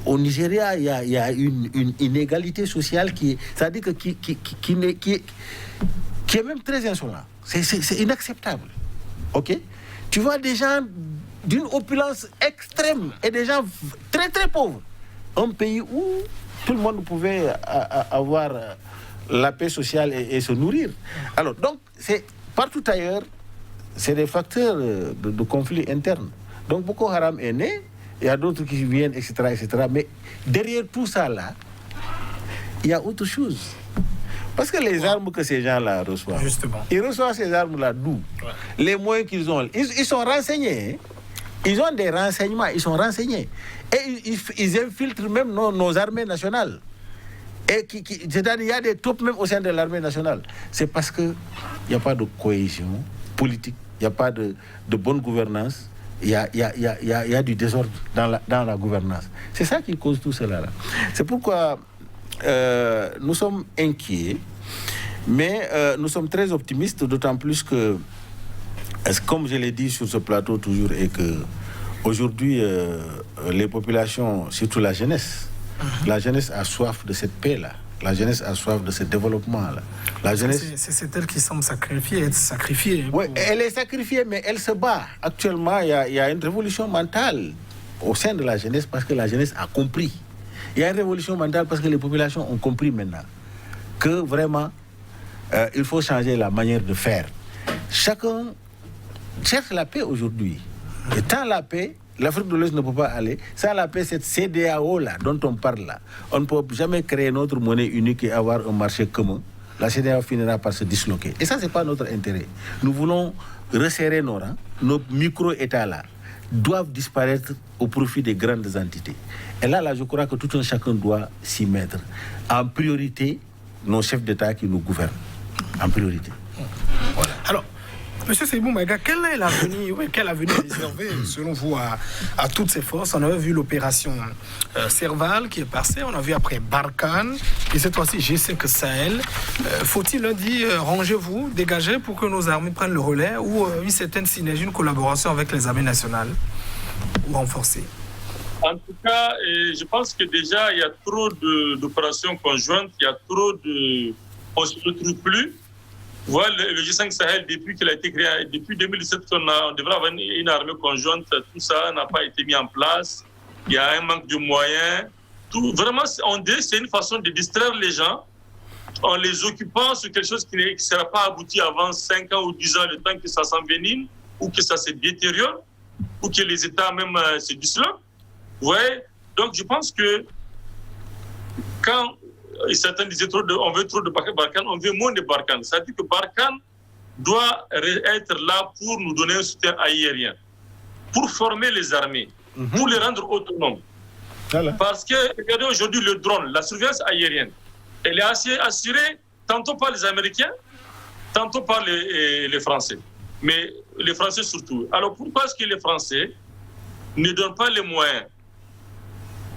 Au Nigeria, il y a une inégalité sociale qui est même très insolente. C'est inacceptable. Ok? Tu vois des gens d'une opulence extrême et des gens très très pauvres. Un pays où tout le monde pouvait avoir la paix sociale et se nourrir. Alors, donc, partout ailleurs, c'est des facteurs de conflit interne. Donc, Boko Haram est né, il y a d'autres qui viennent, etc., etc. Mais derrière tout ça, là, il y a autre chose. Parce que les armes que ces gens-là reçoivent, justement, ils reçoivent ces armes-là d'où? Les moyens qu'ils ont, ils sont renseignés. Hein? Ils ont des renseignements, ils sont renseignés. Et ils infiltrent même nos armées nationales. Et c'est-à-dire qu'il y a des troupes même au sein de l'armée nationale. C'est parce qu'il n'y a pas de cohésion politique, il n'y a pas de bonne gouvernance, il y a du désordre dans la gouvernance. C'est ça qui cause tout cela. Là. C'est pourquoi nous sommes inquiets, mais nous sommes très optimistes, d'autant plus que, comme je l'ai dit sur ce plateau toujours, et que Aujourd'hui, les populations, surtout la jeunesse, la jeunesse a soif de cette paix-là. La jeunesse a soif de ce développement-là. La jeunesse... C'est elle qui semble être sacrifiée. Oui, elle est sacrifiée, mais elle se bat. Actuellement, il y a une révolution mentale au sein de la jeunesse parce que la jeunesse a compris. Il y a une révolution mentale parce que les populations ont compris maintenant que vraiment, il faut changer la manière de faire. Chacun cherche la paix aujourd'hui. Et tant la paix, l'Afrique de l'Ouest ne peut pas aller. Sans la paix, cette CEDEAO-là dont on parle là, on ne peut jamais créer notre monnaie unique et avoir un marché commun. La CEDEAO finira par se disloquer. Et ça, ce n'est pas notre intérêt. Nous voulons resserrer nos rangs. Nos micro-États-là doivent disparaître au profit des grandes entités. Et là, je crois que tout un chacun doit s'y mettre. En priorité, nos chefs d'État qui nous gouvernent. En priorité. Voilà. Alors, Monsieur Seibou Maïga, quel est l'avenir réservé, selon vous, à toutes ces forces? On avait vu l'opération Serval qui est passée, on a vu après Barkhane, et cette fois-ci G5 Sahel. Faut-il dire, rangez-vous, dégagez pour que nos armées prennent le relais, ou une certaine synergie, une collaboration avec les armées nationales, ou renforcée? En tout cas, je pense que déjà, il y a trop d'opérations conjointes, il y a trop de... On ne se retrouve plus. Voilà, le G5 Sahel, depuis qu'il a été créé, depuis 2017, on devrait avoir une armée conjointe. Tout ça n'a pas été mis en place. Il y a un manque de moyens. Vraiment, c'est une façon de distraire les gens en les occupant sur quelque chose qui ne sera pas abouti avant 5 ans ou 10 ans, le temps que ça s'envenime ou que ça se détériore ou que les États même se disloquent. Ouais. Donc, je pense que quand certains disaient on veut trop de Barkhane, on veut moins de Barkhane. Ça veut dire que Barkhane doit être là pour nous donner un soutien aérien, pour former les armées, pour les rendre autonomes. Voilà. Parce que, regardez aujourd'hui le drone, la surveillance aérienne, elle est assurée tantôt par les Américains, tantôt par les Français. Mais les Français surtout. Alors pourquoi est-ce que les Français ne donnent pas les moyens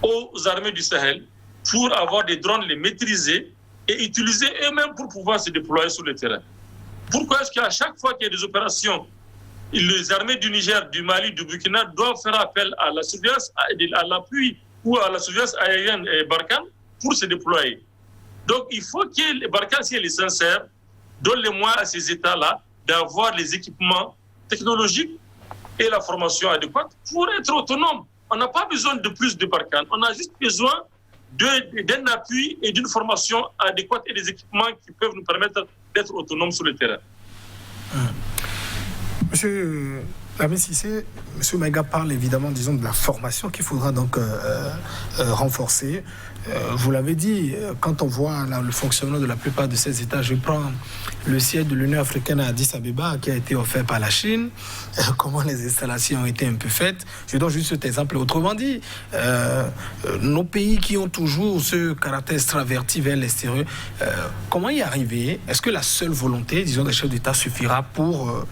aux armées du Sahel pour avoir des drones, les maîtriser et utiliser eux-mêmes pour pouvoir se déployer sur le terrain? Pourquoi est-ce qu'à chaque fois qu'il y a des opérations, les armées du Niger, du Mali, du Burkina doivent faire appel à la surveillance, à l'appui ou à la surveillance aérienne Barkhane pour se déployer? Donc il faut que Barkhane, si elle est sincère, donne les moyens à ces États-là d'avoir les équipements technologiques et la formation adéquate pour être autonome. On n'a pas besoin de plus de Barkhane, on a juste besoin d'un appui et d'une formation adéquate et des équipements qui peuvent nous permettre d'être autonomes sur le terrain. Monsieur Lamine Cissé, Monsieur Maïga parle évidemment, disons, de la formation qu'il faudra donc renforcer. Vous l'avez dit, quand on voit le fonctionnement de la plupart de ces États, je prends le siège de l'Union africaine à Addis Abeba qui a été offert par la Chine, comment les installations ont été un peu faites. Je donne juste cet exemple. Autrement dit, nos pays qui ont toujours ce caractère extraverti vers l'extérieur, comment y arriver? Est-ce que la seule volonté, disons, des chefs d'État suffira pour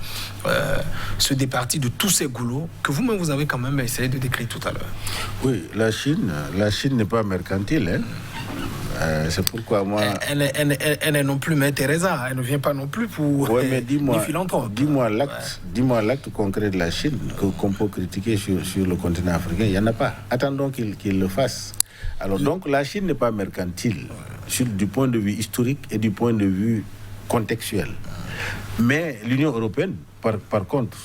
se départir de tous ces goulots que vous-même vous avez quand même essayé de décrire tout à l'heure? Oui, la Chine n'est pas mercantile. C'est pourquoi moi... Elle n'est non plus Mère Teresa, elle ne vient pas non plus pour ni philanthrope. Dis-moi l'acte concret de la Chine qu'on peut critiquer sur le continent africain, il n'y en a pas. Attendons qu'il le fasse. Alors donc la Chine n'est pas mercantile du point de vue historique et du point de vue contextuel. Mais l'Union européenne, par contre,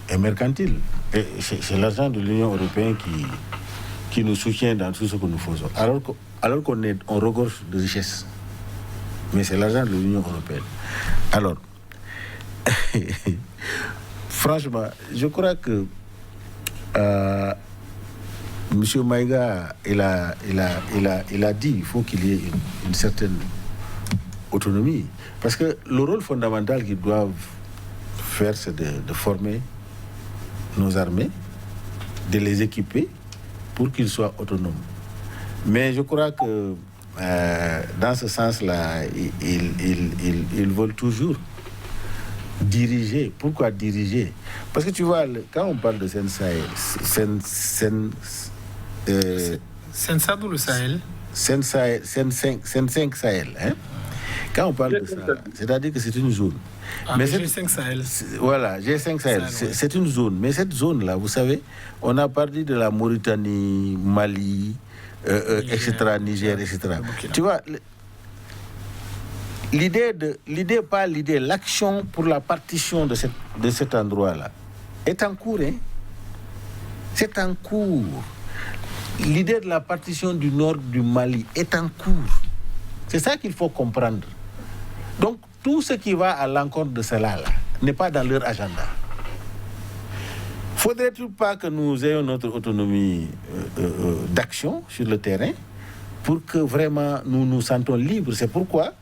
est mercantile. Et c'est l'argent de l'Union européenne qui nous soutient dans tout ce que nous faisons. Alors qu'on regorge de richesses. Mais c'est l'argent de l'Union européenne. Alors, franchement, je crois que M. Maïga, il a dit qu'il faut qu'il y ait une certaine autonomie. Parce que le rôle fondamental qu'ils doivent faire, c'est de former nos armées, de les équiper pour qu'ils soient autonomes. Mais je crois que dans ce sens-là, ils veulent toujours diriger. Pourquoi diriger? Parce que tu vois, quand on parle de Sahel, Sahel ou le Sahel? Sen 5 Sahel, hein? Quand on parle de ça, c'est-à-dire que c'est une zone. Mais G5 Sahel. Voilà, G5 Sahel, c'est une zone. Mais cette zone-là, vous savez, on a parlé de la Mauritanie, Mali, etc., Niger, etc. Tu vois, l'action pour la partition de cet endroit-là est en cours. Hein? C'est en cours. L'idée de la partition du nord du Mali est en cours. C'est ça qu'il faut comprendre. Donc, tout ce qui va à l'encontre de cela là, n'est pas dans leur agenda. Faudrait-il pas que nous ayons notre autonomie d'action sur le terrain pour que vraiment nous nous sentons libres? C'est pourquoi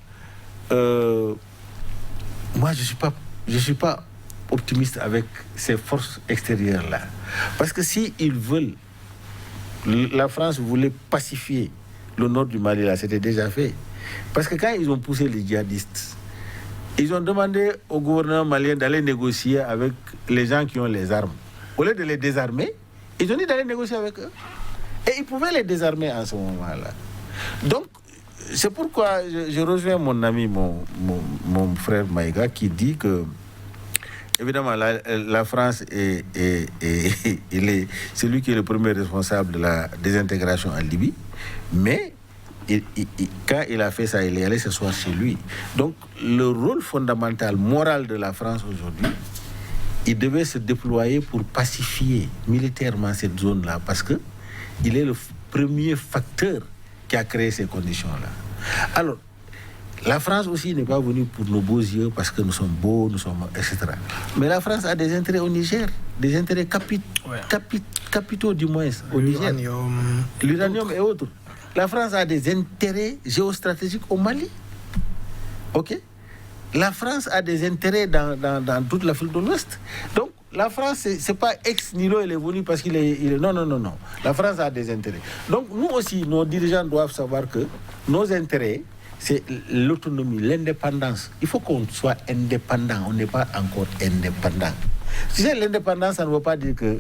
moi je suis pas optimiste avec ces forces extérieures là, parce que si ils veulent, la France voulait pacifier le nord du Mali là, c'était déjà fait, parce que quand ils ont poussé les djihadistes, ils ont demandé au gouvernement malien d'aller négocier avec les gens qui ont les armes. Au lieu de les désarmer, ils ont dit d'aller négocier avec eux. Et ils pouvaient les désarmer en ce moment-là. Donc, c'est pourquoi je rejoins mon ami, mon frère Maïga, qui dit que, évidemment, la France il est celui qui est le premier responsable de la désintégration en Libye, mais quand il a fait ça, il est allé s'asseoir chez lui. Donc, le rôle fondamental, moral de la France aujourd'hui, il devait se déployer pour pacifier militairement cette zone-là, parce que il est le premier facteur qui a créé ces conditions-là. Alors, la France aussi n'est pas venue pour nos beaux yeux, parce que nous sommes beaux, nous sommes, etc. Mais la France a des intérêts au Niger, des intérêts capitaux du moins au Niger. L'uranium et autres. La France a des intérêts géostratégiques au Mali. Ok? La France a des intérêts dans toute l'Afrique de l'Ouest. Donc, la France, c'est pas ex nihilo, elle est venue parce qu'il est... Non. La France a des intérêts. Donc, nous aussi, nos dirigeants doivent savoir que nos intérêts, c'est l'autonomie, l'indépendance. Il faut qu'on soit indépendant. On n'est pas encore indépendant. Si c'est l'indépendance, ça ne veut pas dire que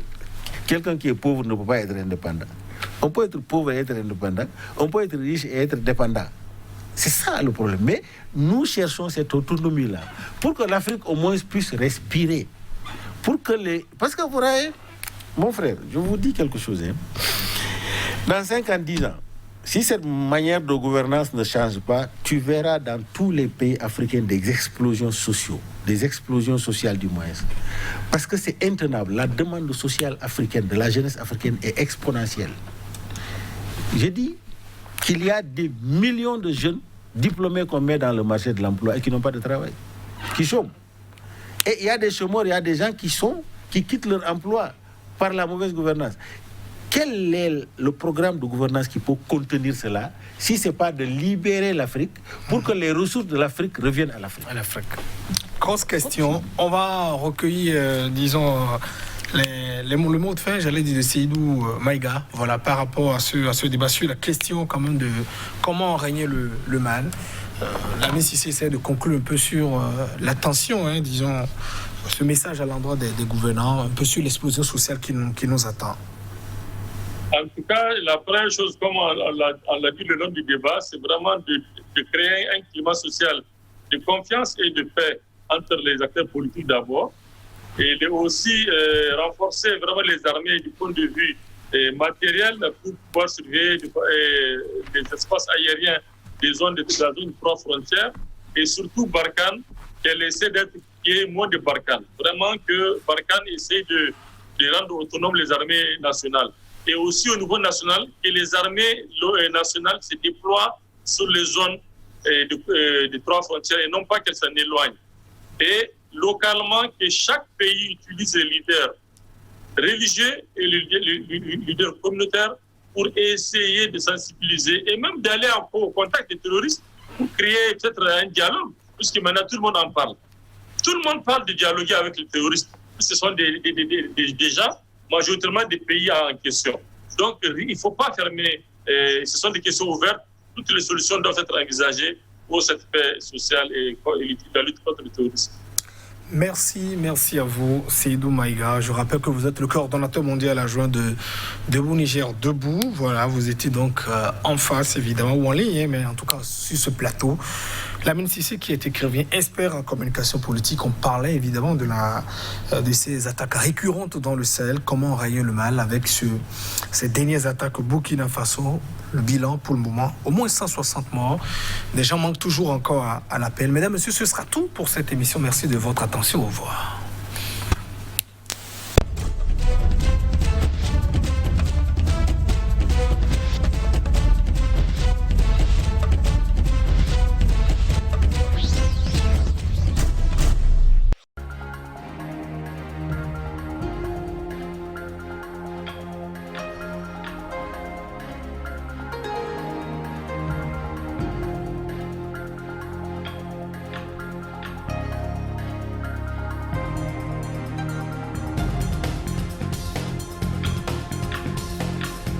quelqu'un qui est pauvre ne peut pas être indépendant. On peut être pauvre et être indépendant. On peut être riche et être dépendant. C'est ça le problème. Mais nous cherchons cette autonomie-là pour que l'Afrique au moins puisse respirer. Parce que vous voyez, mon frère, je vous dis quelque chose. Hein. Dans 5 ans, 10 ans, si cette manière de gouvernance ne change pas, tu verras dans tous les pays africains des explosions sociales du moins. Parce que c'est intenable. La demande sociale africaine, de la jeunesse africaine est exponentielle. J'ai dit qu'il y a des millions de jeunes diplômés qu'on met dans le marché de l'emploi et qui n'ont pas de travail, qui chôment. Et il y a des chômeurs, il y a des gens qui quittent leur emploi par la mauvaise gouvernance. Quel est le programme de gouvernance qui peut contenir cela, si ce n'est pas de libérer l'Afrique pour que les ressources de l'Afrique reviennent à l'Afrique? Grosse question. On va recueillir, disons, le mot de fin, j'allais dire, de Seydou Maïga, voilà, par rapport à ce débat sur la question quand même de comment régner le mal. La nécessité, c'est de conclure un peu sur la tension, hein, disons, ce message à l'endroit des gouvernants, un peu sur l'explosion sociale qui nous attend. En tout cas, la première chose, comme on l'a dit le long du débat, c'est vraiment de créer un climat social de confiance et de paix entre les acteurs politiques d'abord, et de aussi renforcer vraiment les armées du point de vue matériel pour pouvoir surveiller les espaces aériens des zones de la zone 3 frontières, et surtout Barkhane, qu'elle essaie qu'il y ait moins de Barkhane. Vraiment que Barkhane essaie de rendre autonomes les armées nationales. Et aussi au niveau national, que les armées nationales se déploient sur les zones de 3 frontières et non pas qu'elles s'en éloignent. Et localement, que chaque pays utilise les leaders religieux et les leaders communautaires pour essayer de sensibiliser et même d'aller au contact des terroristes pour créer peut-être un dialogue, puisque maintenant tout le monde en parle. Tout le monde parle de dialoguer avec les terroristes. Ce sont des gens, majoritairement des pays en question. Donc il ne faut pas fermer, ce sont des questions ouvertes. Toutes les solutions doivent être envisagées pour cette paix sociale et la lutte contre le terrorisme. Merci à vous, Seydou Maïga. Je rappelle que vous êtes le coordonnateur mondial adjoint de Debout Niger Debout. Voilà, vous étiez donc en face, évidemment, ou en ligne, mais en tout cas sur ce plateau Lamine Cissé, qui est écrivain, expert en communication politique, on parlait évidemment de ces attaques récurrentes dans le Sahel. Comment enrayer le mal avec ces dernières attaques au Burkina Faso? Le bilan pour le moment, au moins 160 morts. Des gens manquent toujours encore à l'appel. Mesdames, Messieurs, ce sera tout pour cette émission. Merci de votre attention. Au revoir.